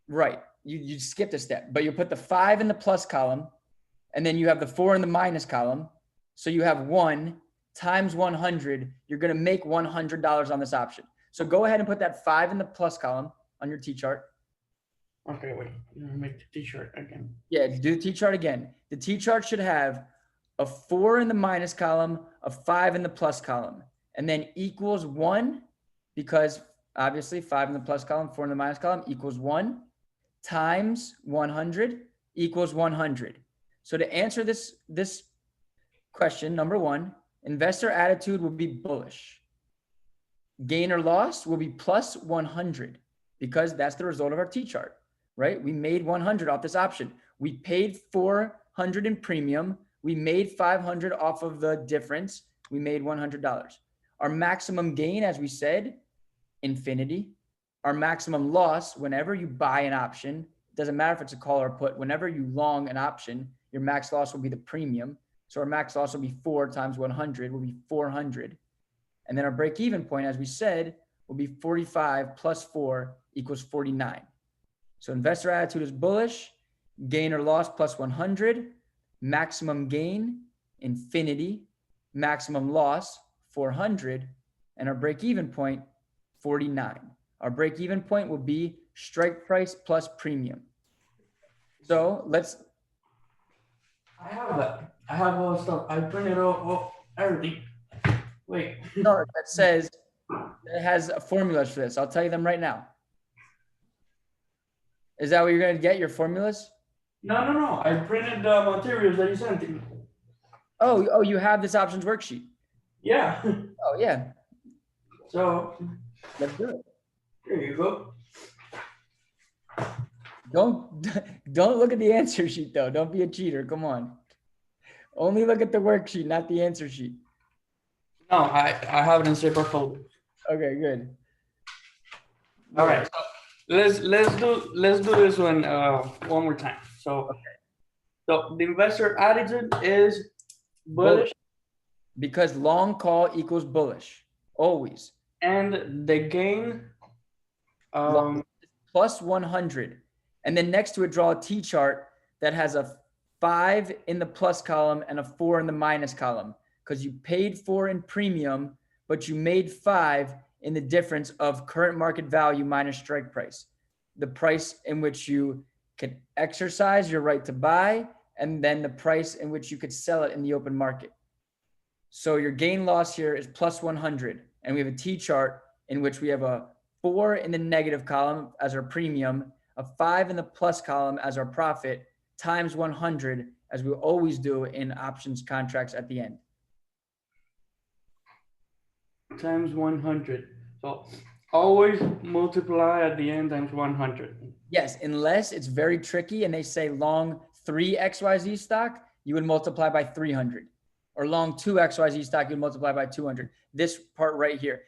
Right. You skipped a step, but you put the 5 in the plus column, and then you have the 4 in the minus column. So you have 1 times 100. You're going to make $100 on this option. So go ahead and put that 5 in the plus column on your T chart. Okay, wait. Make the T-shirt again. Yeah, do the T chart again. The T chart should have a 4 in the minus column, a 5 in the plus column, and then equals 1, because obviously 5 in the plus column, 4 in the minus column equals 1, times 100 equals 100. So to answer this question, number 1, investor attitude will be bullish. Gain or loss will be plus 100 because that's the result of our T-chart, right? We made 100 off this option. We paid 400 in premium. We made 500 off of the difference. We made $100. Our maximum gain, as we said, infinity. Our maximum loss, whenever you buy an option, it doesn't matter if it's a call or a put, whenever you long an option, your max loss will be the premium. So our max loss will be 4 times 100 will be 400. And then our break-even point, as we said, will be 45 plus 4 equals 49. So investor attitude is bullish, gain or loss plus 100, maximum gain, infinity, maximum loss, 400, and our break-even point, 49. Our break-even point will be strike price plus premium. So let's. I have that. I have all stuff. I printed off everything. Wait. Chart that says it has formulas for this. I'll tell you them right now. Is that what you're going to get, your formulas? No. I printed the materials that you sent me. Oh, you have this options worksheet. Yeah. Oh, yeah. So Let's do it. here you go. Don't look at the answer sheet, though. Don't be a cheater. Come on. Only look at the worksheet, not the answer sheet. No, I have it in separate folder. Okay, good. All right. So let's do this one more time. So so the investor attitude is bullish, because long call equals bullish, always. and the gain plus 100. And then next to it, draw a T-chart that has a 5 in the plus column and a 4 in the minus column, because you paid 4 in premium, but you made 5 in the difference of current market value minus strike price, the price in which you could exercise your right to buy, and then the price in which you could sell it in the open market. So your gain loss here is plus 100. And we have a T-chart in which we have a 4 in the negative column as our premium, a 5 in the plus column as our profit, times 100, as we always do in options contracts at the end. Times 100. So always multiply at the end times 100. Yes, unless it's very tricky and they say long 3 XYZ stock, you would multiply by 300. Or long 2 XYZ stock, you'd multiply by 200. This part right here,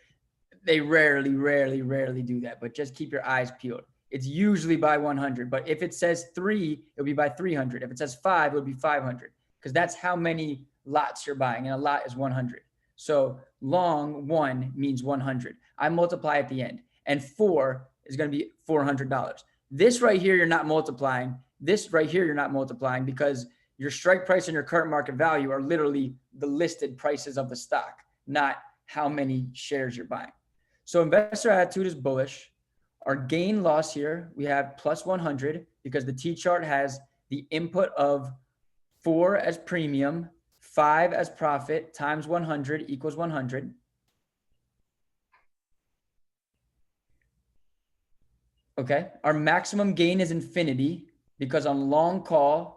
they rarely do that, but just keep your eyes peeled. It's usually by 100, but if it says 3, it'll be by 300. If it says 5, it'll be 500, because that's how many lots you're buying, and a lot is 100. So long 1 means 100. I multiply at the end, and 4 is going to be $400. This right here, you're not multiplying. This right here, you're not multiplying, because your strike price and your current market value are literally the listed prices of the stock, not how many shares you're buying. So investor attitude is bullish. Our gain loss here, we have plus 100 because the T-chart has the input of 4 as premium, 5 as profit, times 100 equals 100. Okay, our maximum gain is infinity because on long call,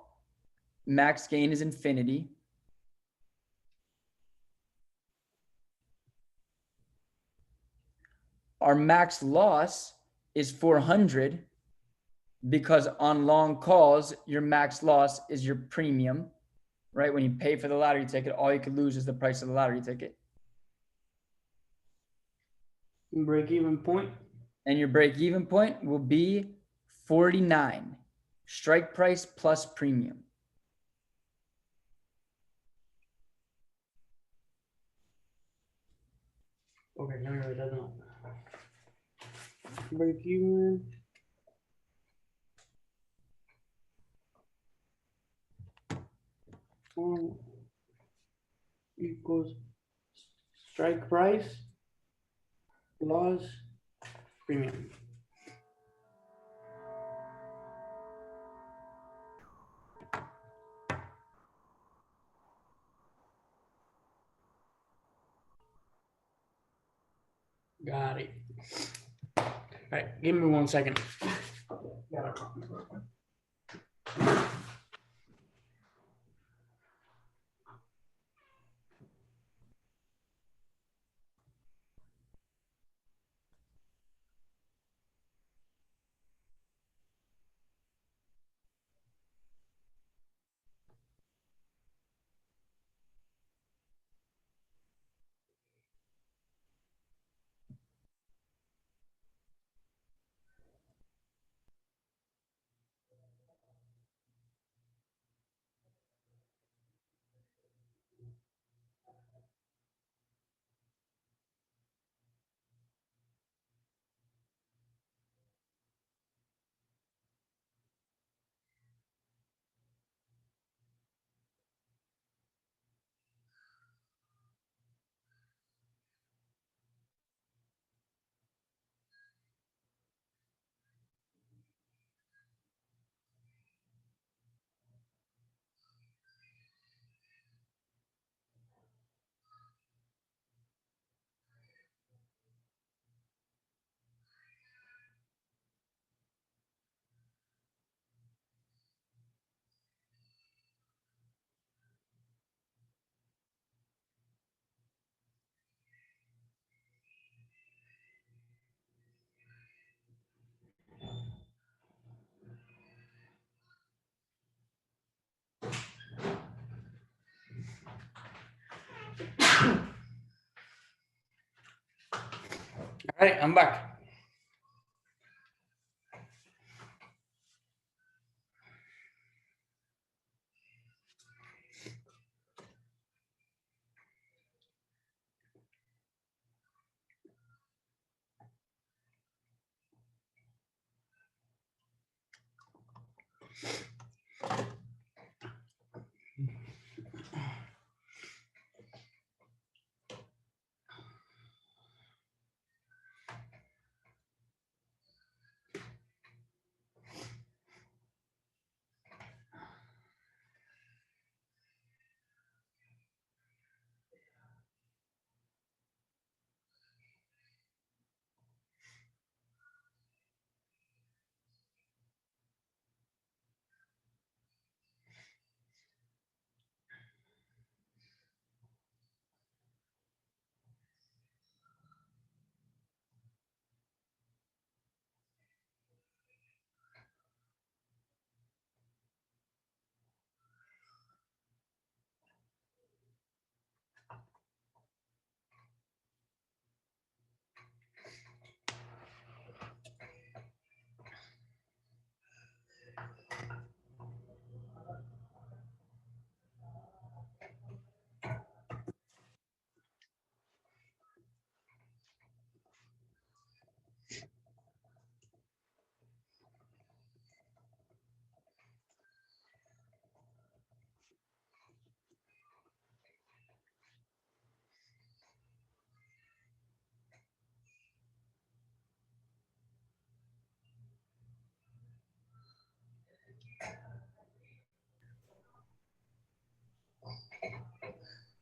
max gain is infinity. Our max loss is 400 because on long calls, your max loss is your premium, right? When you pay for the lottery ticket, all you could lose is the price of the lottery ticket. Break-even point. And your break-even point will be 49. Strike price plus premium. Okay, let me write that down. Break-even. Equals strike price plus premium. Got it. All right, give me 1 second. All right, I'm back.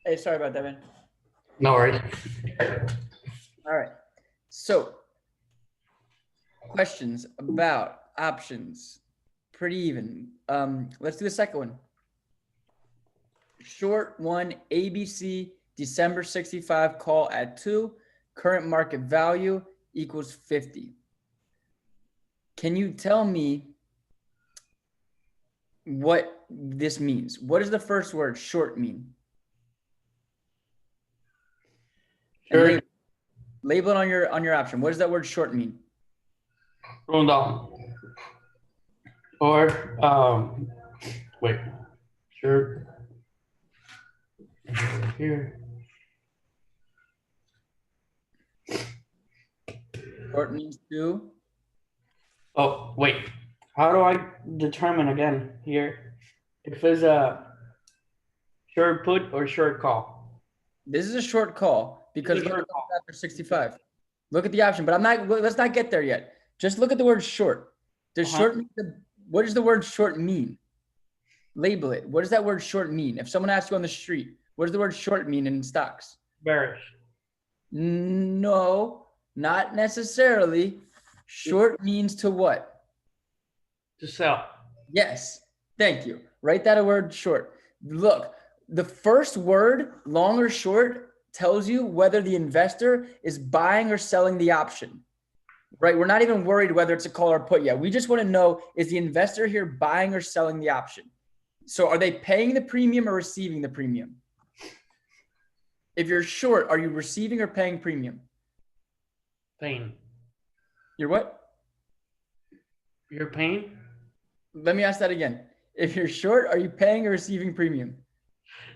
Hey, sorry about that, man. No worries. All right. So, questions about options. Pretty even. Let's do the second one. Short one, ABC, December 65 call at 2. Current market value equals 50. Can you tell me what this means? What does the first word short mean? And Sure. label it on your option. What does that word short mean? Roll down. Or wait. Sure. Here. Short means to. Oh, wait. How do I determine again here if it's a short put or short call? This is a short call because It's a look at short call. after 65. Look at the option, but let's not get there yet. Just look at the word short. Does Uh-huh. what does the word short mean? Label it. What does that word short mean? If someone asks you on the street, what does the word short mean in stocks? Bearish. No, not necessarily. Short means to what? To sell. Yes. Thank you. Write that a word short. Look, the first word, long or short, tells you whether the investor is buying or selling the option. Right? We're not even worried whether it's a call or put yet. We just want to know, is the investor here buying or selling the option? So are they paying the premium or receiving the premium? If you're short, are you receiving or paying premium? Pain. You're what? You're paying? Let me ask that again. If you're short, are you paying or receiving premium?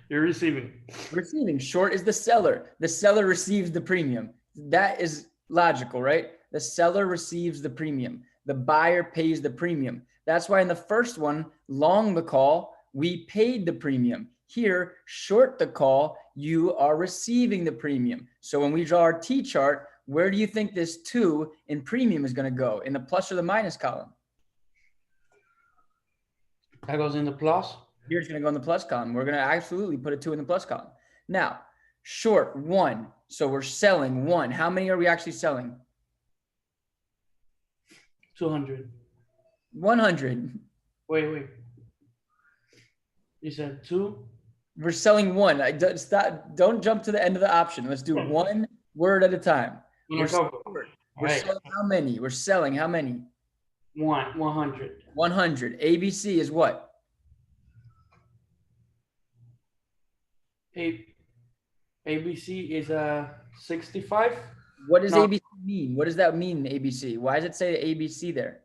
You're receiving. Receiving. Short is the seller. The seller receives the premium. That is logical, right? The seller receives the premium. The buyer pays the premium. That's why in the first one, long the call, we paid the premium. Here, short the call, you are receiving the premium. So when we draw our T chart, where do you think this 2 in premium is going to go? In the plus or the minus column? That goes in the plus. Here it's going to go in the plus column. We're going to absolutely put a 2 in the plus column. Now, short 1. So we're selling 1. How many are we actually selling? 200. 100. Wait. You said 2? We're selling 1. Don't jump to the end of the option. Let's do one word at a time. We're selling how many? We're selling how many? 100. 100. ABC is what? ABC is a 65. What does ABC mean? What does that mean, ABC? Why does it say ABC there?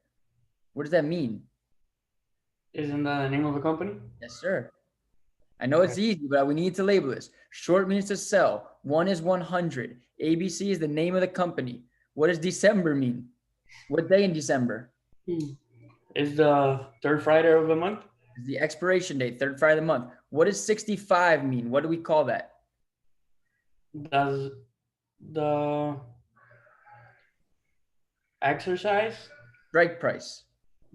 What does that mean? Isn't that the name of a company? Yes, sir. I know it's easy, but we need to label this. Short means to sell. 1 is 100. ABC is the name of the company. What does December mean? What day in December? Is the third Friday of the month? Is the expiration date, third Friday of the month. What does 65 mean? What do we call that? Does the exercise? Strike price.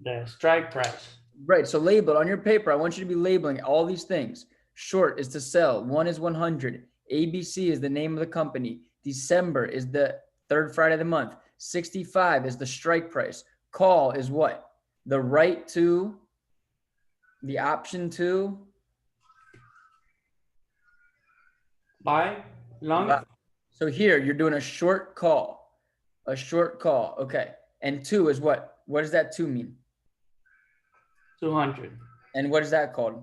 The strike price. Right. So label on your paper. I want you to be labeling all these things. Short is to sell. 1 is 100. ABC is the name of the company. December is the third Friday of the month. 65 is the strike price. Call is what? The right to, the option to Buy long. buy. So here you're doing a short call. A short call. Okay. And 2 is what? What does that 2 mean? 200. And what is that called?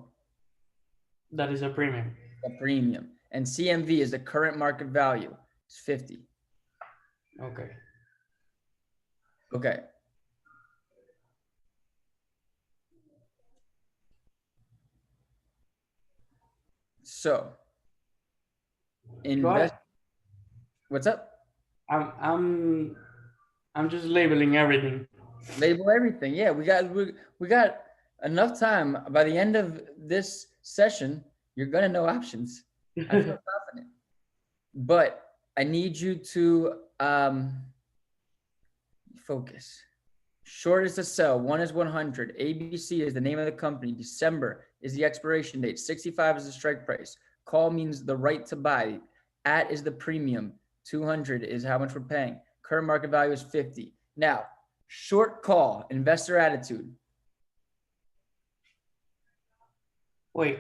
That is a premium. A premium. And CMV is the current market value. It's 50. Okay. Okay. So invest. What's up? I'm just labeling everything. Label everything. Yeah, we got enough time. By the end of this session, you're gonna know options. I feel confident. But I need you to focus. Short is to sell. 1 is 100. ABC is the name of the company. December is the expiration date. 65 is the strike price. Call means the right to buy. At is the premium. 200 is how much we're paying. Current market value is 50. Now, short call, investor attitude. Wait,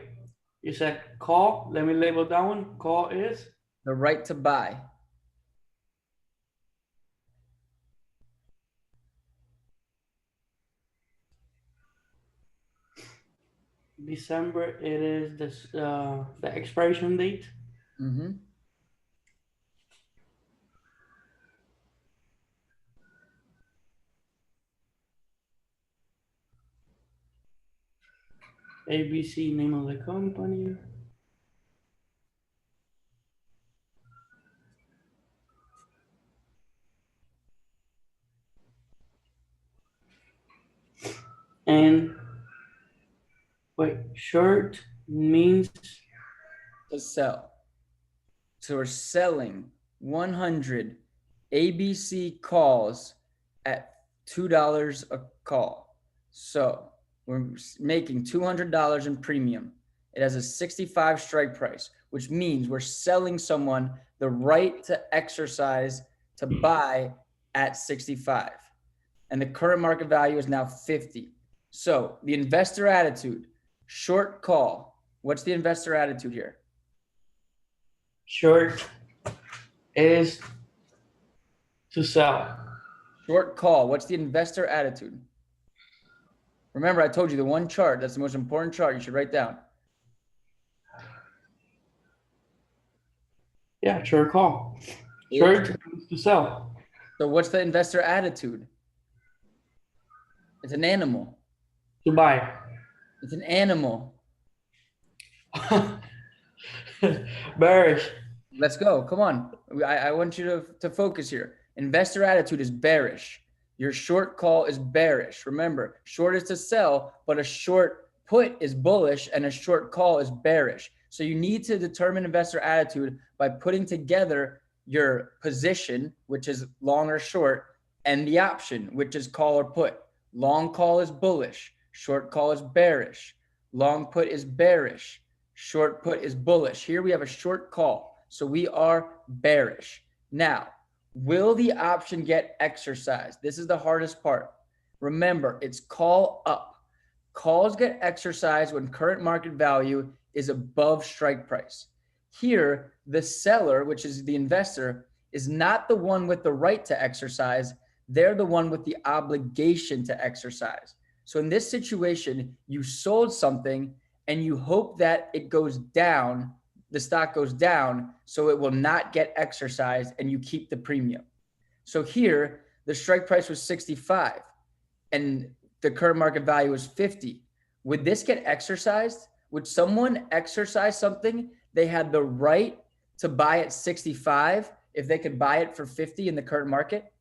you said call. Let me label that one. Call is The right to buy. December. It is this the expiration date. Mm-hmm. ABC, name of the company. And wait, short means To sell. So we're selling 100 ABC calls at $2 a call. So we're making $200 in premium. It has a 65 strike price, which means we're selling someone the right to exercise to buy at 65. And the current market value is now 50. So the investor attitude, short call. What's the investor attitude here? short is to sell. Short call. What's the investor attitude? Remember, I told you the one chart, that's the most important chart you should write down. Yeah, short call. Short is to sell. So what's the investor attitude? It's an animal. To buy. It's an animal. Bearish. Let's go. Come on. I want you to focus here. Investor attitude is bearish. Your short call is bearish. Remember, short is to sell, but a short put is bullish and a short call is bearish. So you need to determine investor attitude by putting together your position, which is long or short, and the option, which is call or put. Long call is bullish. Short call is bearish. Long put is bearish. Short put is bullish. Here we have a short call. So we are bearish. Now, will the option get exercised? This is the hardest part. Remember, it's call up. Calls get exercised when current market value is above strike price. Here, the seller, which is the investor, is not the one with the right to exercise. They're the one with the obligation to exercise. So in this situation, you sold something and you hope that it goes down, the stock goes down, so it will not get exercised and you keep the premium. So here, the strike price was 65 and the current market value was 50. Would this get exercised? Would someone exercise something they had the right to buy at 65 if they could buy it for 50 in the current market?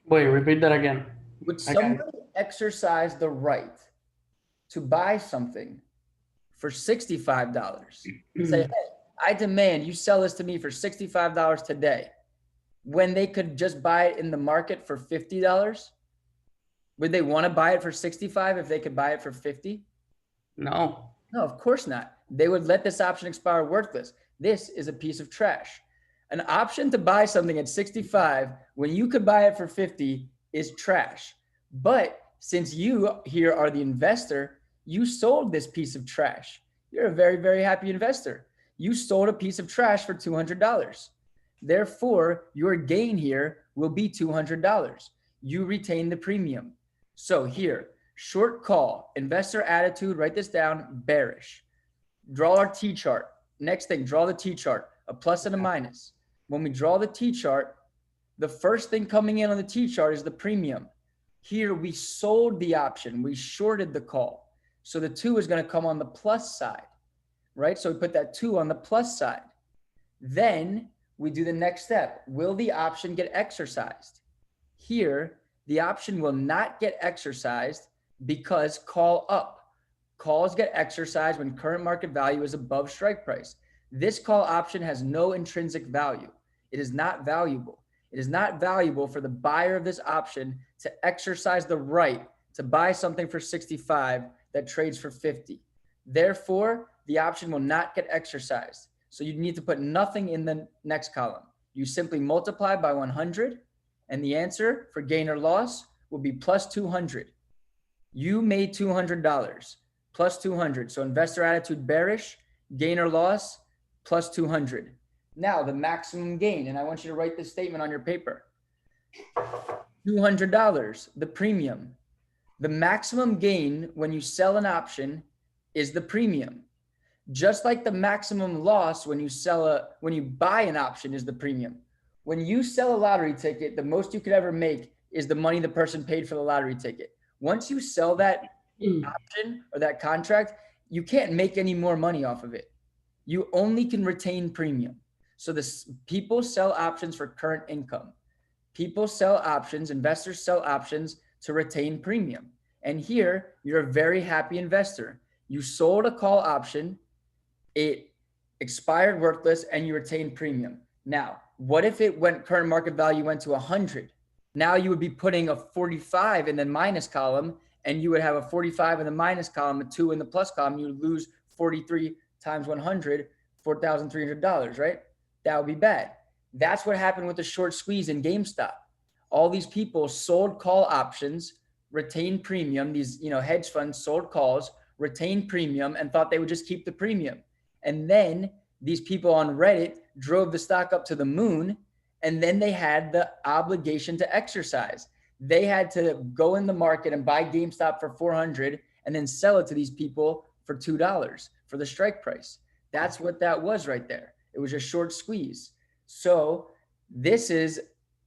Wait, repeat that again. Would I got it. somebody exercise the right to buy something for $65 and say, hey, I demand you sell this to me for $65 today, when they could just buy it in the market for $50? Would they want to buy it for 65 if they could buy it for 50? No. No, of course not. They would let this option expire worthless. This is a piece of trash. An option to buy something at 65 when you could buy it for 50 is trash. But since you here are the investor, you sold this piece of trash. You're a very, very happy investor. You sold a piece of trash for $200. Therefore, your gain here will be $200. You retain the premium. So here, short call, investor attitude, write this down, bearish. Draw our T chart. Next thing, draw the T chart, a plus and a minus. When we draw the T chart, the first thing coming in on the T chart is the premium. Here we sold the option, we shorted the call. So the 2 is going to come on the plus side, right? So we put that 2 on the plus side. Then we do the next step. Will the option get exercised? Here, the option will not get exercised because call up. Calls get exercised when current market value is above strike price. This call option has no intrinsic value. It is not valuable. It is not valuable for the buyer of this option to exercise the right to buy something for 65 that trades for 50. Therefore, the option will not get exercised. So you need to put nothing in the next column. You simply multiply by 100, and the answer for gain or loss will be plus 200. You made $200 plus 200. So investor attitude bearish, gain or loss plus 200. Now the maximum gain, and I want you to write this statement on your paper. $200, the premium. The maximum gain when you sell an option is the premium. Just like the maximum loss when you buy an option is the premium. When you sell a lottery ticket, the most you could ever make is the money the person paid for the lottery ticket. Once you sell that option or that contract, you can't make any more money off of it. You only can retain premium. So people sell options for current income. People sell options, investors sell options to retain premium. And here, you're a very happy investor. You sold a call option, it expired worthless, and you retained premium. Now, what if current market value went to 100? Now you would be putting a 45 in the minus column, and you would have a 45 in the minus column, a 2 in the plus column. You would lose 43 times 100, $4,300, right? That would be bad. That's what happened with the short squeeze in GameStop. All these people sold call options, retained premium. These, hedge funds sold calls, retained premium, and thought they would just keep the premium. And then these people on Reddit drove the stock up to the moon, and then they had the obligation to exercise. They had to go in the market and buy GameStop for 400 and then sell it to these people for $2 for the strike price. That's what that was right there. It was a short squeeze. So this is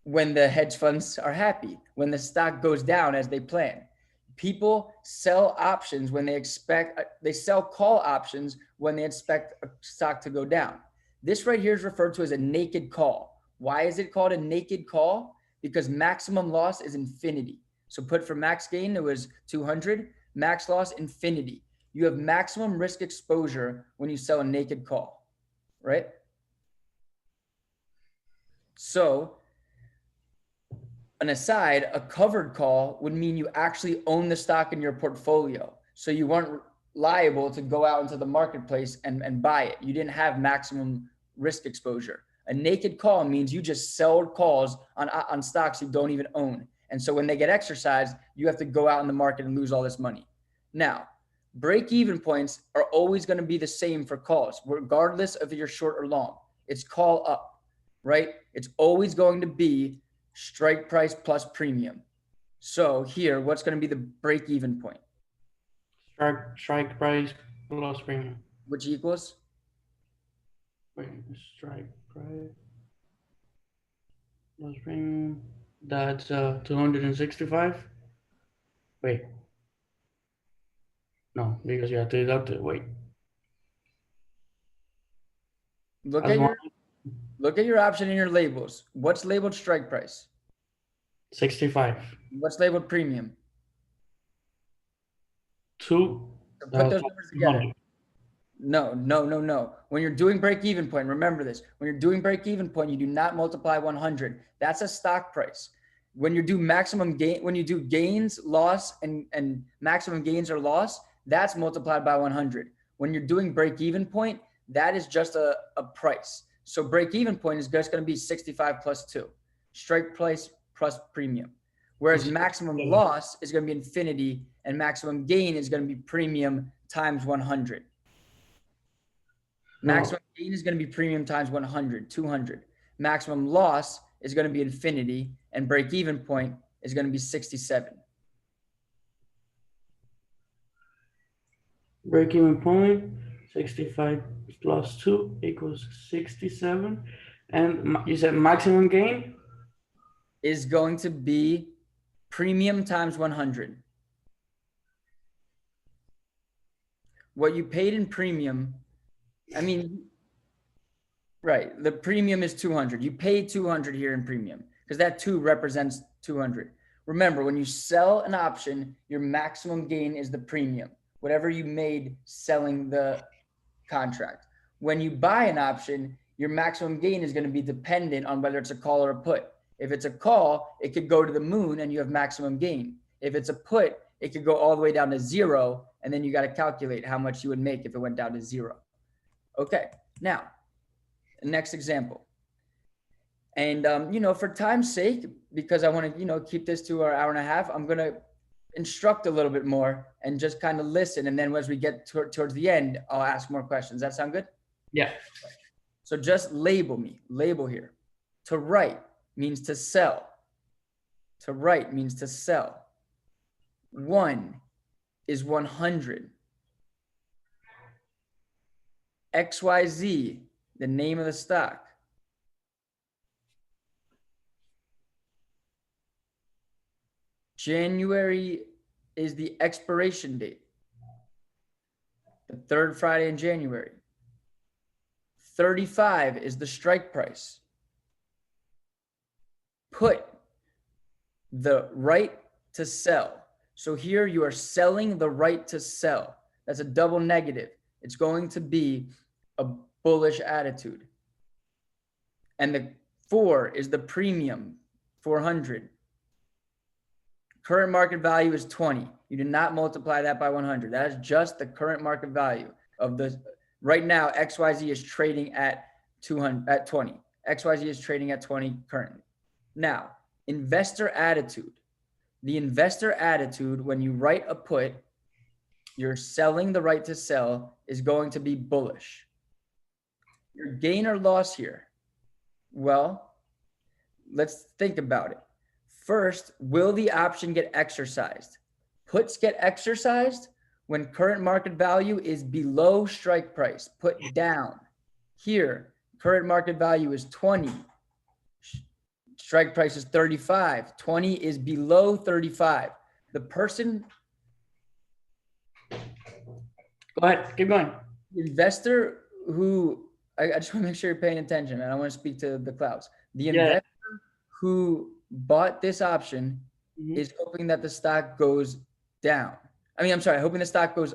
when the hedge funds are happy, when the stock goes down as they plan. People sell options when they sell call options when they expect a stock to go down. This right here is referred to as a naked call. Why is it called a naked call? Because maximum loss is infinity. So put for max gain, it was 200, max loss, infinity. You have maximum risk exposure when you sell a naked call, right? So an aside, a covered call would mean you actually own the stock in your portfolio. So you weren't liable to go out into the marketplace and buy it. You didn't have maximum risk exposure. A naked call means you just sold calls on stocks you don't even own. And so when they get exercised, you have to go out in the market and lose all this money. Now, break-even points are always going to be the same for calls, regardless of if you're short or long. It's call up, right? It's always going to be strike price plus premium. So here, what's going to be the break-even point? Strike price plus premium. Which equals? Wait, strike price. Plus premium. That's 265. Wait, no, because you have to deduct it. Wait, Look that's at one your look at your option in your labels. What's labeled strike price? 65. What's labeled premium? Two. So put That's those numbers together. 200. No, no, no, no. When you're doing break even point, remember this. When you're doing break even point, you do not multiply 100. That's a stock price. When you do maximum gain, when you do gains, loss, and maximum gains or loss, that's multiplied by 100. When you're doing break even point, that is just a price. So break even point is just going to be 65 plus 2. Strike price plus premium. Whereas maximum loss is going to be infinity and maximum gain is going to be premium times 100. No, Maximum gain is going to be premium times 100, 200. Maximum loss is going to be infinity, and break even point is going to be 67. break-even point 65 plus 2 equals 67. And you said maximum gain? Is going to be premium times 100. What you paid in premium, I mean, right, the premium is 200. You paid 200 here in premium because that 2 represents 200. Remember, when you sell an option, your maximum gain is the premium, whatever you made selling the contract. When you buy an option, your maximum gain is going to be dependent on whether it's a call or a put. If it's a call, it could go to the moon and you have maximum gain. If it's a put, it could go all the way down to 0, and then you got to calculate how much you would make if it went down to 0. Okay, now, next example. And, for time's sake, because I want to, keep this to our hour and a half, I'm going to instruct a little bit more and just kind of listen. And then as we get towards the end, I'll ask more questions. That sound good? Yeah. So just label here. To write means to sell. To write means to sell. 1 is 100. XYZ, the name of the stock. January is the expiration date. The third Friday in January. 35 is the strike price. Put the right to sell. So here you are selling the right to sell. That's a double negative. It's going to be a bullish attitude. And the 4 is the premium, 400. Current market value is 20. You do not multiply that by 100. That is just the current market value of the, right now, XYZ is trading at 20. XYZ is trading at 20 currently. Now, investor attitude. The investor attitude, when you write a put, you're selling the right to sell, is going to be bullish. Your gain or loss here. Well, let's think about it. First, will the option get exercised? Puts get exercised when current market value is below strike price. Put down. Here, current market value is 20. Strike price is 35. 20 is below 35. The person, Go ahead, keep going. investor who, I just want to make sure you're paying attention, and I want to speak to the clouds. The Yeah. investor who bought this option is hoping that the stock goes down. Hoping the stock goes.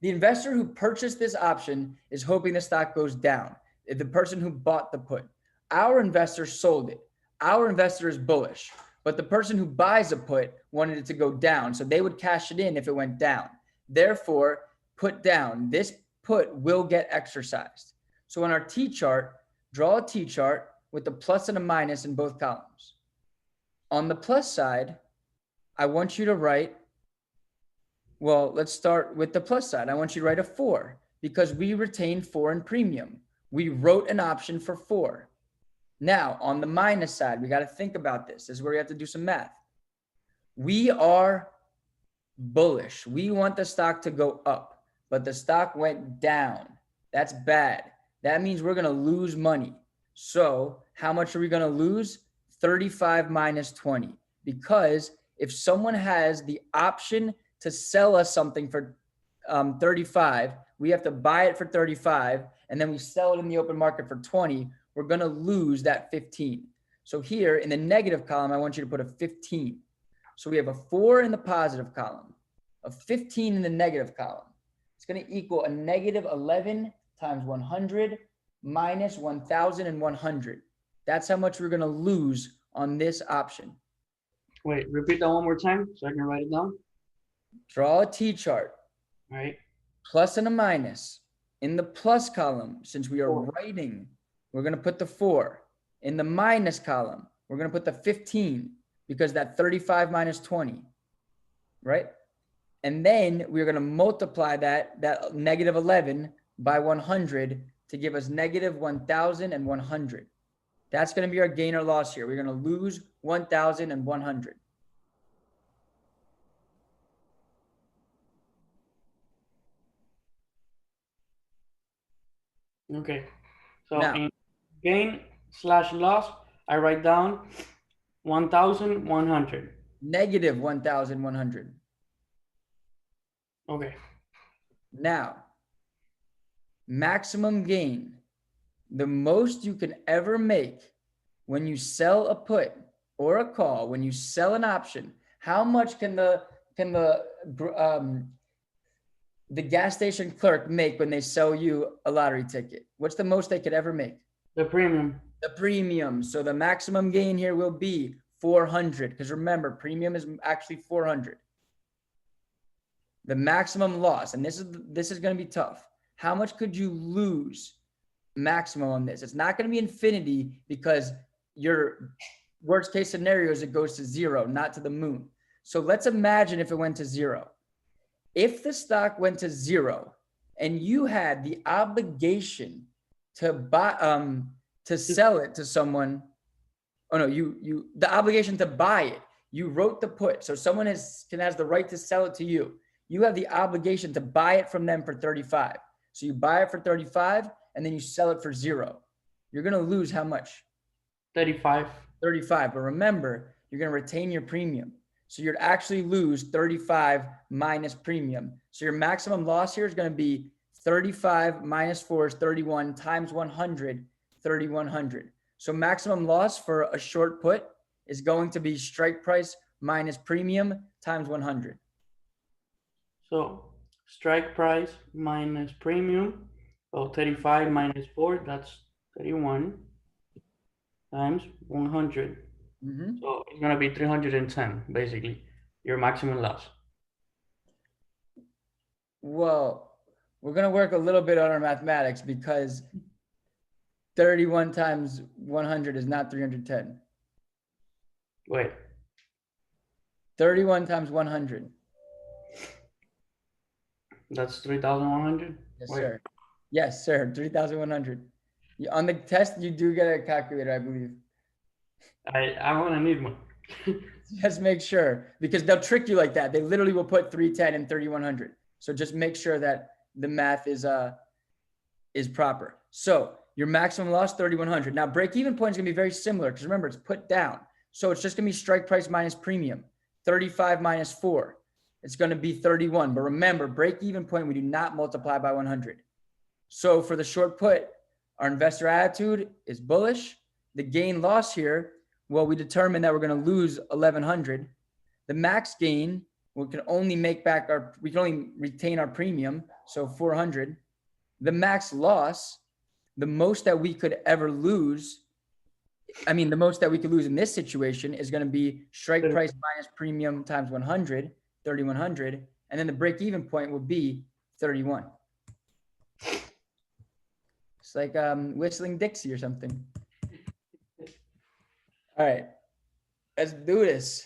The investor who purchased this option is hoping the stock goes down. The person who bought the put. Our investor sold it. Our investor is bullish, but the person who buys a put wanted it to go down, so they would cash it in if it went down. Therefore, put down. This put will get exercised. So on our T chart, draw a T chart with a plus and a minus in both columns. On the plus side, I want you to write, well, let's start with the plus side. I want you to write a 4 because we retained 4 in premium. We wrote an option for 4. Now, on the minus side, we got to think about this. This is where we have to do some math. We are bullish. We want the stock to go up, but the stock went down. That's bad. That means we're going to lose money. So how much are we going to lose? 35 minus 20, because if someone has the option to sell us something for 35, we have to buy it for 35, and then we sell it in the open market for 20, we're going to lose that 15. So here in the negative column, I want you to put a 15. So we have a 4 in the positive column, a 15 in the negative column. It's going to equal a negative 11 times 100 minus 1,100. That's how much we're going to lose on this option. Wait, repeat that one more time so I can write it down. Draw a T-chart. All right. Plus and a minus. In the plus column, since we are writing, we're going to put the 4. In the minus column, we're going to put the 15, because that 35 minus 20, right? And then we're going to multiply that negative 11 by 100 to give us negative 1,100. That's going to be our gain or loss here. We're going to lose 1,100. Okay. So Now, in gain / loss, I write down 1,100. negative 1,100. Okay. Now, maximum gain, the most you can ever make when you sell a put or a call, when you sell an option, how much can the gas station clerk make when they sell you a lottery ticket? What's the most they could ever make? The premium. The premium. So the maximum gain here will be 400, because remember, premium is actually 400. The maximum loss, and this is going to be tough. How much could you lose maximum on this? It's not going to be infinity, because your worst case scenario is it goes to 0, not to the moon. So let's imagine if it went to 0. If the stock went to 0 and you had the obligation to buy, to sell it to someone, oh no, the obligation to buy it, you wrote the put. So someone has the right to sell it to you. You have the obligation to buy it from them for 35. So you buy it for 35 and then you sell it for 0. You're going to lose how much? 35. 35. But remember, you're going to retain your premium. So you'd actually lose 35 minus premium. So your maximum loss here is going to be 35 minus 4 is 31 times 100, 3,100. So maximum loss for a short put is going to be strike price minus premium times 100. So strike price minus premium. So 35 minus 4, that's 31 times 100. Mm-hmm. So it's going to be 310, basically, your maximum loss. Well, we're going to work a little bit on our mathematics, because 31 times 100 is not 310. Wait. 31 times 100. That's 3,100? Yes, Wait. sir. Yes, sir. 3,100. On the test, you do get a calculator, I believe. I'm going to need one. Just make sure, because they'll trick you like that. They literally will put 310 and 3,100. So just make sure that the math is proper. So your maximum loss, 3,100. Now break-even point is going to be very similar, because remember, it's put down. So it's just going to be strike price minus premium. 35 minus 4. It's going to be 31. But remember, break-even point, we do not multiply by 100. So for the short put, our investor attitude is bullish. The gain loss here, well, we determined that we're going to lose 1,100. The max gain, we can only retain our premium, so 400. The max loss, the most that we could ever lose, the most that we could lose in this situation is going to be strike price minus premium times 100, 3,100, and then the break-even point will be 31. It's like whistling Dixie or something. All right, let's do this.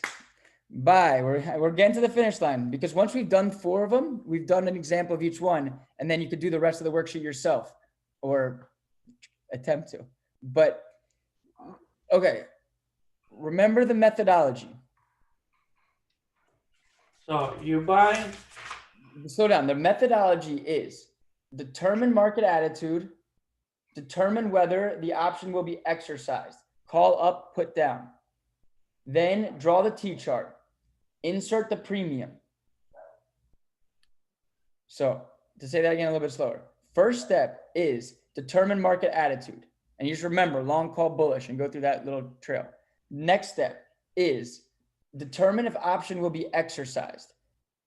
Bye. We're getting to the finish line, because once we've done 4 of them, we've done an example of each one, and then you could do the rest of the worksheet yourself, or attempt to. But okay, remember the methodology. So you buy. Slow down. The methodology is determine market attitude, determine whether the option will be exercised, call up, put down. Then draw the T-chart. Insert the premium. So to say that again a little bit slower. First step is determine market attitude. And you just remember long call bullish and go through that little trail. Next step is determine if option will be exercised.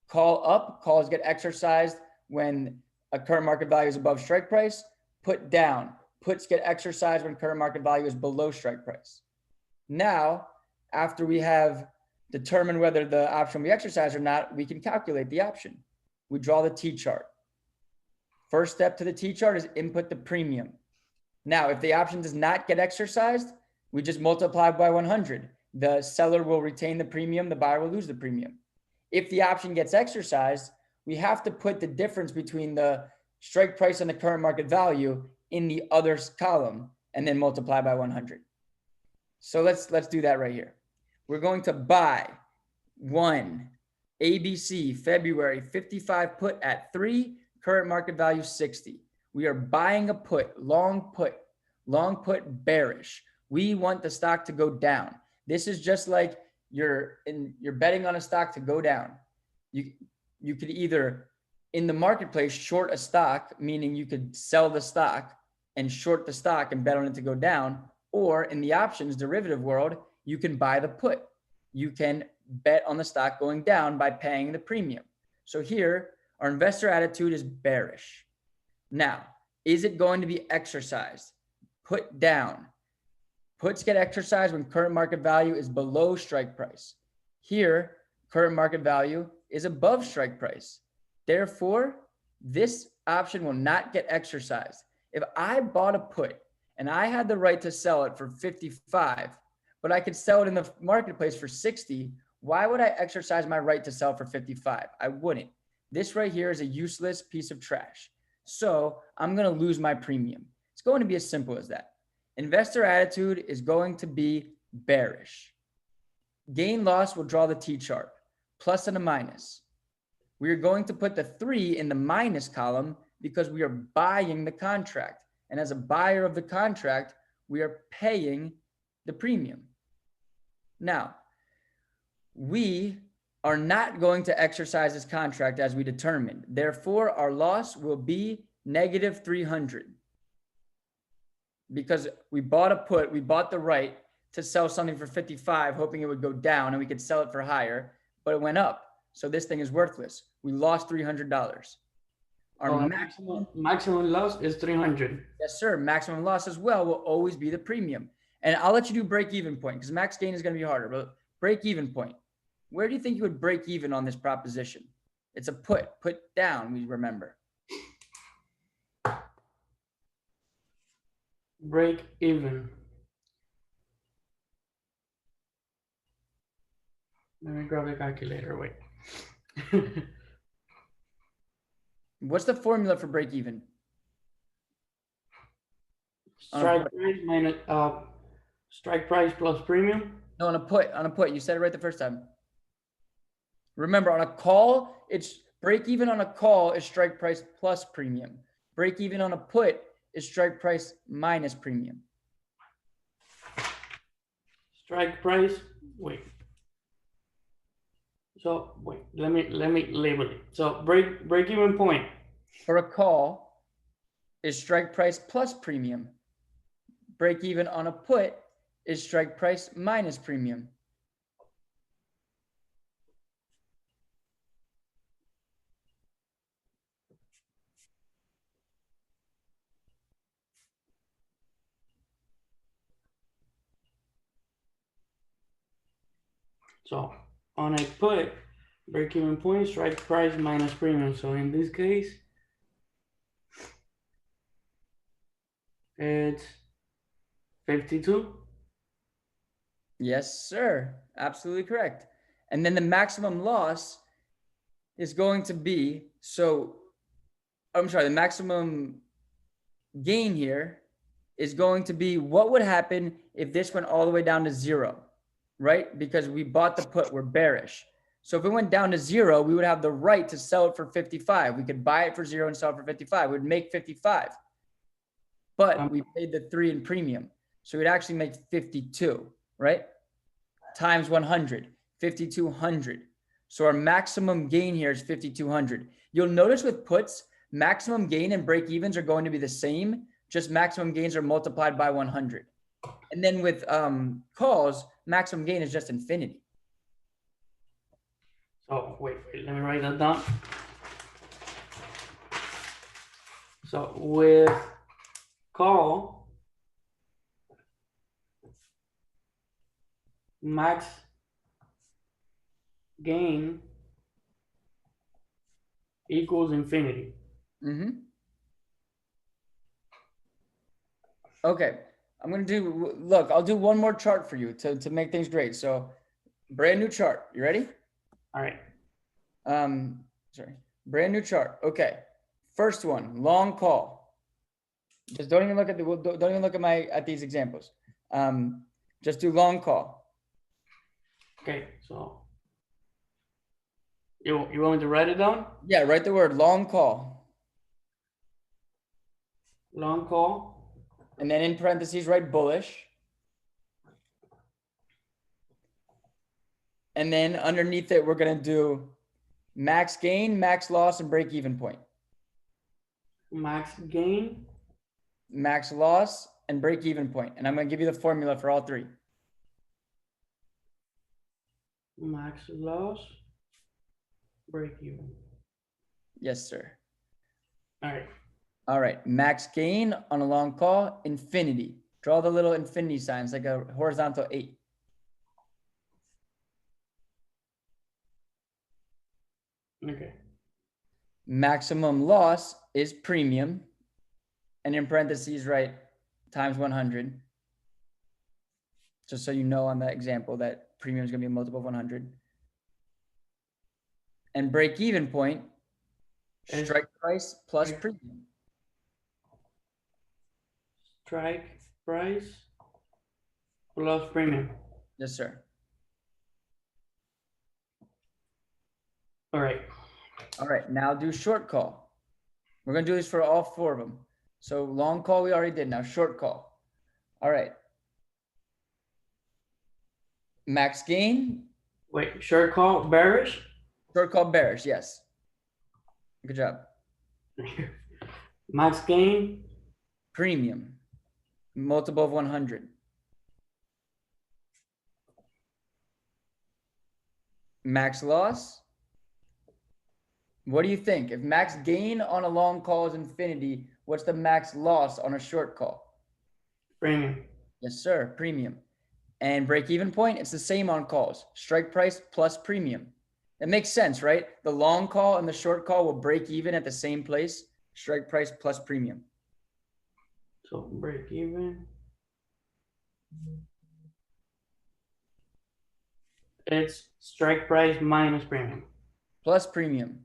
Call up, calls get exercised when a current market value is above strike price. Put down, puts get exercised when current market value is below strike price. Now, after we have determined whether the option will be exercised or not, we can calculate the option. We draw the T-chart. First step to the T-chart is input the premium. Now, if the option does not get exercised, we just multiply by 100. The seller will retain the premium, the buyer will lose the premium. If the option gets exercised, we have to put the difference between the strike price and the current market value in the other column and then multiply by 100. So let's do that right here. We're going to buy 1 ABC February 55 put at 3, current market value 60. We are buying a put, long put bearish. We want the stock to go down. This is just like you're betting on a stock to go down. You could either in the marketplace short a stock, meaning you could sell the stock and short the stock and bet on it to go down, or in the options derivative world, you can buy the put. You can bet on the stock going down by paying the premium. So here, our investor attitude is bearish. Now, is it going to be exercised? Put down. Puts get exercised when current market value is below strike price. Here, current market value is above strike price. Therefore, this option will not get exercised. If I bought a put and I had the right to sell it for 55, but I could sell it in the marketplace for 60, why would I exercise my right to sell for 55? I wouldn't. This right here is a useless piece of trash. So I'm going to lose my premium. It's going to be as simple as that. Investor attitude is going to be bearish. Gain loss will draw the T-chart, plus and a minus. We are going to put the 3 in the minus column because we are buying the contract. And as a buyer of the contract, we are paying the premium. Now, we are not going to exercise this contract as we determined. Therefore, our loss will be negative 300. Because we bought a put, we bought the right to sell something for 55, hoping it would go down and we could sell it for higher, but it went up. So this thing is worthless. We lost $300. Our maximum loss is 300. Yes, sir. Maximum loss as well will always be the premium. And I'll let you do break-even point because max gain is going to be harder. But break-even point, where do you think you would break even on this proposition? It's a put down, we remember. Break even. Let me grab a calculator. Wait. What's the formula for break even? Strike price minus strike price plus premium. No, on a put. You said it right the first time. Remember, on a call, it's break even on a call is strike price plus premium. Break even on a put is strike price minus premium. Strike price, wait. So wait, let me label it. So break even point for a call is strike price plus premium. Break even on a put is strike price minus premium. So on a put, break-even point, strike price minus premium. So in this case, it's 52. Yes, sir. Absolutely correct. And then the maximum loss is going to be, the maximum gain here is going to be what would happen if this went all the way down to 0, right? Because we bought the put, we're bearish. So if it went down to 0, we would have the right to sell it for 55. We could buy it for 0 and sell it for 55. We would make 55. But we paid the 3 in premium. So we'd actually make 52, right? times 100, 5,200. So our maximum gain here is 5,200. You'll notice with puts, maximum gain and break evens are going to be the same, just maximum gains are multiplied by 100. And then with calls, maximum gain is just infinity. So wait, let me write that down. So with call, max gain equals infinity. Okay, I'm gonna do, look, I'll do one more chart for you to make things great. So brand new chart, you ready? All right. Sorry, brand new chart. Okay, first one, long call. Just don't even look at don't even look at these examples. Just do long call. Okay, so you want me to write it down? Yeah, write the word long call. Long call. And then in parentheses, write bullish. And then underneath it, we're gonna do max gain, max loss, and break even point. Max gain, Max loss, and break even point. And I'm gonna give you the formula for all three. max loss, break even. Yes, sir. All right. All right, max gain on a long call, infinity. Draw the little infinity signs like a horizontal 8. Okay. Maximum loss is premium. And in parentheses, write times 100. Just so you know on that example that premium is going to be a multiple of 100. And break even point, strike price plus premium. Strike price plus premium. Yes, sir. All right. All right, now do short call. We're going to do this for all four of them. So long call we already did. Now short call. All right. Max gain. Wait, short call bearish? Short call bearish, yes. Good job. Max gain. Premium. Multiple of 100. Max loss. What do you think? If max gain on a long call is infinity, what's the max loss on a short call? Premium. Yes, sir. Premium. And break even point, it's the same on calls. Strike price plus premium. That makes sense, right? The long call and the short call will break even at the same place. Strike price plus premium. So break even. It's strike price minus premium. Plus premium.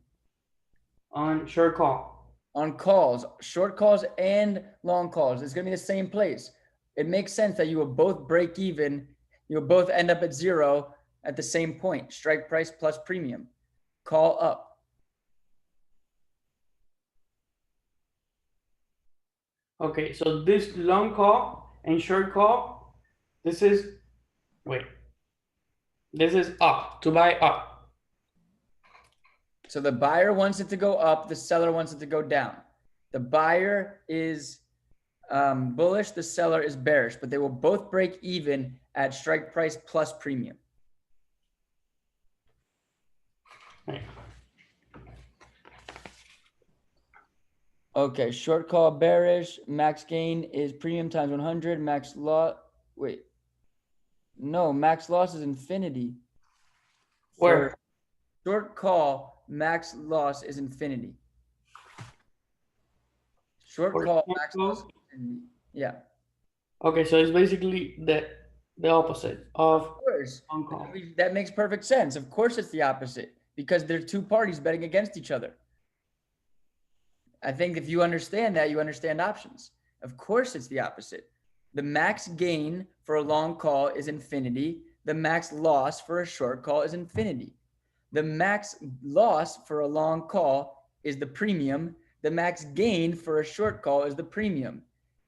On short call. On calls, short calls and long calls, it's going to be the same place. It makes sense that you will both break even. You'll both end up at zero at the same point. Strike price plus premium. Call up. Okay, so this long call and short call, this is, wait, this is up, to buy up. So the buyer wants it to go up, the seller wants it to go down. The buyer is bullish, the seller is bearish, but they will both break even at strike price plus premium. Right. Okay, short call bearish, max gain is premium times 100, max loss, wait. No, max loss is infinity. Where? Short call, max loss is infinity. Short call, max loss is infinity. Yeah. Okay, so it's basically the opposite of long call. That makes perfect sense. Of course it's the opposite because there's two parties betting against each other. I think if you understand that, you understand options. Of course it's the opposite. The max gain for a long call is infinity. The max loss for a short call is infinity. The max loss for a long call is the premium. The max gain for a short call is the premium.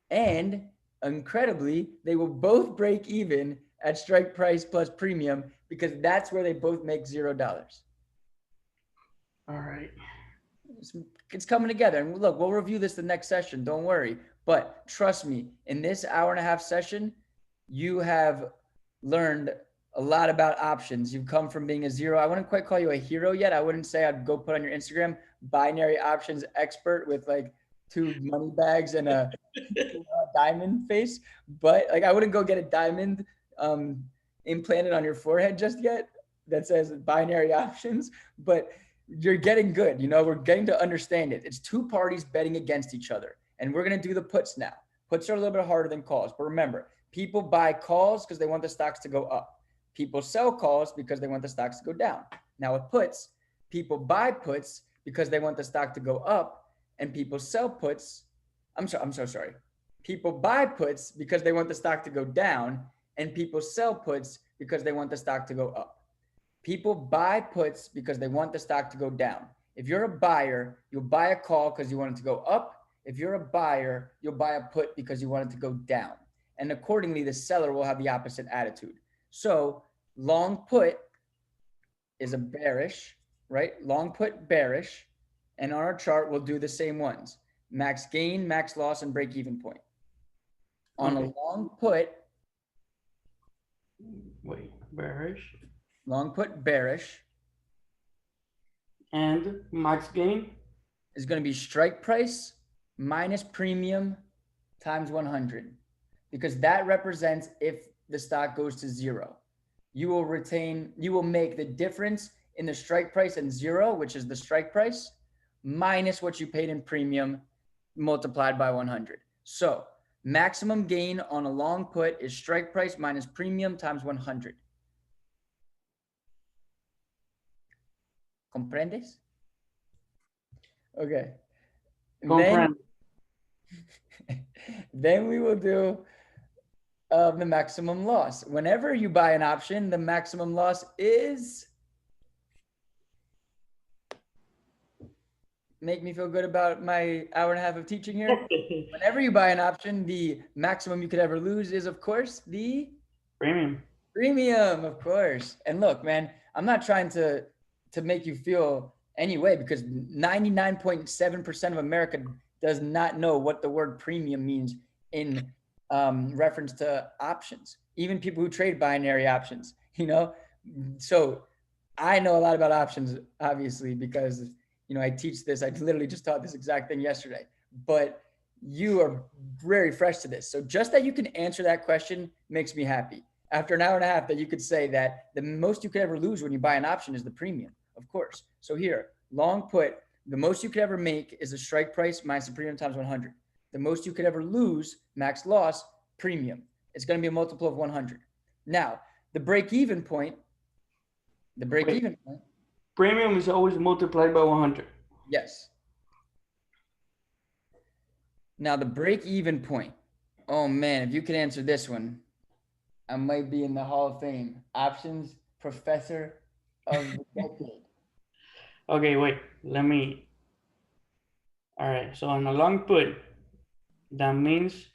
And incredibly, they will both break even at strike price plus premium, because that's where they both make $0. All right. It's coming together. And look, we'll review this the next session. Don't worry. But trust me, in this hour and a half session, you have learned a lot about options. You've come from being a zero. I wouldn't quite call you a hero yet. I wouldn't say I'd go put on your Instagram binary options expert with like 2 money bags and a diamond face. But like, I wouldn't go get a diamond implanted on your forehead just yet that says binary options. But you're getting good. You know, we're getting to understand it. It's 2 parties betting against each other. And we're going to do the puts now. Puts are a little bit harder than calls. But remember, people buy calls because they want the stocks to go up. People sell calls because they want the stocks to go down. Now with puts, people buy puts because they want the stock to go up, and people sell puts. I'm so sorry. People buy puts because they want the stock to go down, and people sell puts because they want the stock to go up. People buy puts because they want the stock to go down. If you're a buyer, you'll buy a call because you want it to go up. If you're a buyer, you'll buy a put because you want it to go down. And accordingly, the seller will have the opposite attitude. So long put is a bearish, right? Long put bearish. And on our chart, we'll do the same ones: max gain, max loss, and break even point. On a long put, bearish. Long put bearish. And max gain is going to be strike price minus premium times 100, because that represents if the stock goes to 0. You will make the difference in the strike price and 0, which is the strike price, minus what you paid in premium multiplied by 100. So maximum gain on a long put is strike price minus premium times 100. ¿Comprendes? Okay. Then we will do the maximum loss. Whenever you buy an option, the maximum loss is, make me feel good about my hour and a half of teaching here. Whenever you buy an option, the maximum you could ever lose is, of course, the premium. Premium, of course. And look, man, I'm not trying to make you feel any way, because 99.7% of America does not know what the word premium means in reference to options. Even people who trade binary options, you know? So I know a lot about options, obviously, because, you know, I teach this. I literally just taught this exact thing yesterday. But you are very fresh to this. So just that you can answer that question makes me happy. After an hour and a half, that you could say that the most you could ever lose when you buy an option is the premium, of course. So here, long put, the most you could ever make is the strike price minus the premium times 100. The most you could ever lose, max loss, premium. It's going to be a multiple of 100. Now, the break-even point, Premium is always multiplied by 100. Yes. Now, the break-even point. Oh, man, if you could answer this one, I might be in the Hall of Fame. Options professor of the decade. Okay, wait. All right. So on a long put, that means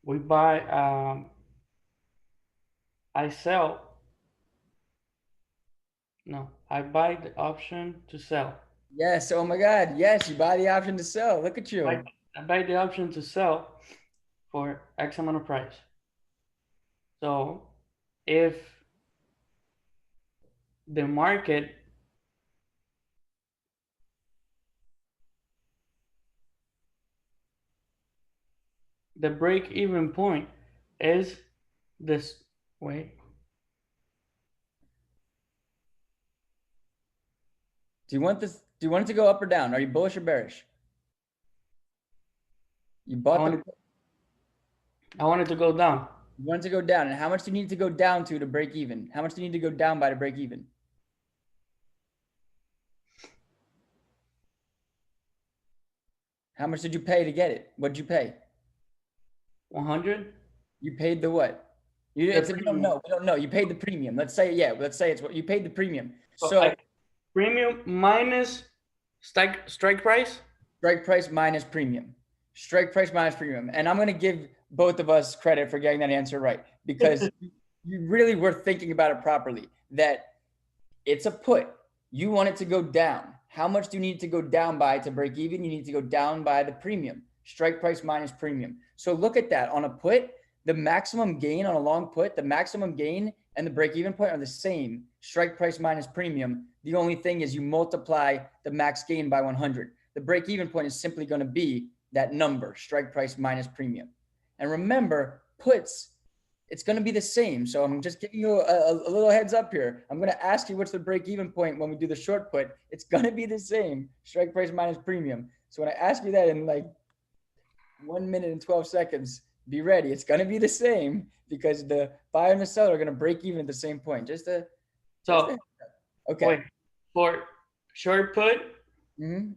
we buy. I sell. No, I buy the option to sell. Yes. Oh my God. Yes, you buy the option to sell. Look at you. I buy the option to sell for X amount of price. So if the market the break-even point is this way. Do you want this? Do you want it to go up or down? Are you bullish or bearish? You bought I want it to go down. You want it to go down. And how much do you need to go down to break even? How much do you need to go down by to break even? How much did you pay to get it? What did you pay? 100. You paid the what? We don't know. We don't know. You paid the premium. Let's say, yeah. Let's say it's what you paid the premium. So premium minus strike price. Strike price minus premium. Strike price minus premium. And I'm going to give both of us credit for getting that answer right, because you really were thinking about it properly, that it's a put. You want it to go down. How much do you need to go down by to break even? You need to go down by the premium, strike price minus premium. So look at that. On a put, the maximum gain on a long put, the maximum gain and the break even point are the same, strike price minus premium. The only thing is you multiply the max gain by 100. The break even point is simply going to be that number, strike price minus premium. And remember, puts, it's going to be the same. So I'm just giving you a little heads up here. I'm going to ask you what's the break even point when we do the short put. It's going to be the same, strike price minus premium. So when I ask you that in like 1 minute and 12 seconds, be ready. It's going to be the same because the buyer and the seller are going to break even at the same point. So Okay. wait, for short put, Mm-hmm.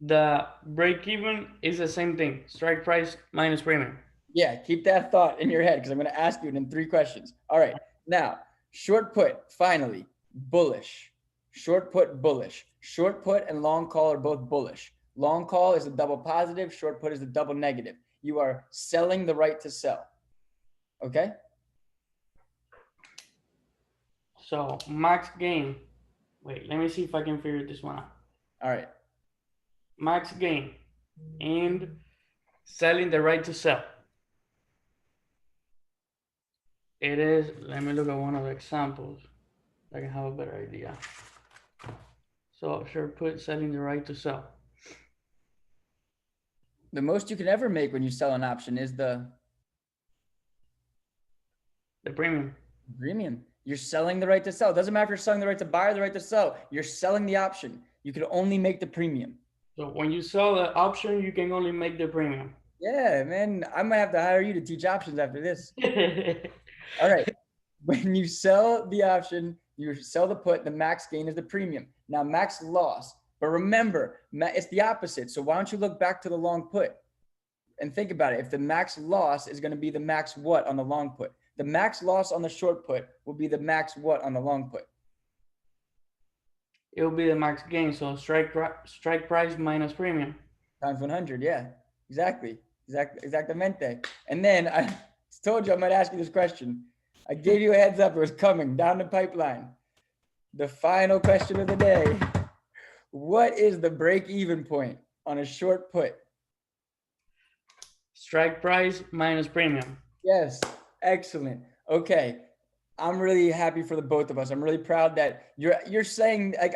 the break even is the same thing, strike price minus premium. Yeah, keep that thought in your head because I'm going to ask you it in 3 questions. All right. Now, short put, finally, bullish. Short put, bullish. Short put and long call are both bullish. Long call is a double positive, short put is a double negative. You are selling the right to sell. Okay? So max gain. Wait, let me see if I can figure this one out. All right. Max gain and selling the right to sell. It is, let me look at one of the examples. I can have a better idea. So short put, selling the right to sell. The most you can ever make when you sell an option is the premium. premium. You're selling the right to sell. It doesn't matter if you're selling the right to buy or the right to sell. You're selling the option. You can only make the premium. So when you sell the option, you can only make the premium. Yeah, man. I might have to hire you to teach options after this. All right. When you sell the option, you sell the put, the max gain is the premium. Now, max loss. But remember, it's the opposite. So why don't you look back to the long put and think about it. If the max loss is going to be the max what on the long put? The max loss on the short put will be the max what on the long put? It will be the max gain. So strike price minus premium. Times 100. Yeah, exactly. Exactamente. And then I told you I might ask you this question. I gave you a heads up. It was coming down the pipeline. The final question of the day. What is the break even point on a short put? Strike price minus premium. Yes, excellent. Okay. I'm really happy for the both of us. I'm really proud that you're saying, like,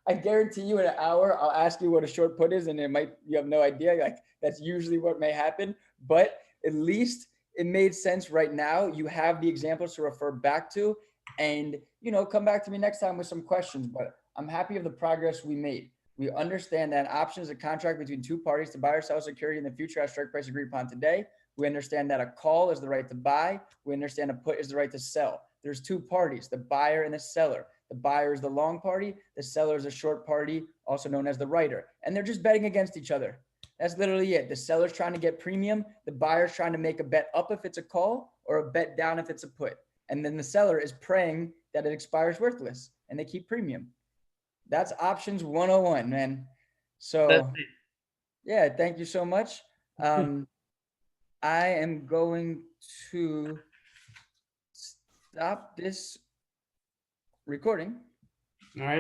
I guarantee you in an hour I'll ask you what a short put is and you have no idea. Like, that's usually what may happen, but at least it made sense right now. You have the examples to refer back to, and come back to me next time with some questions. But I'm happy of the progress we made. We understand that an option is a contract between two parties to buy or sell security in the future at strike price agreed upon today. We understand that a call is the right to buy. We understand a put is the right to sell. There's two parties, the buyer and the seller. The buyer is the long party. The seller is a short party, also known as the writer. And they're just betting against each other. That's literally it. The seller's trying to get premium. The buyer's trying to make a bet up if it's a call or a bet down if it's a put. And then the seller is praying that it expires worthless and they keep premium. That's options 101, man. So yeah, thank you so much. I am going to stop this recording. All right.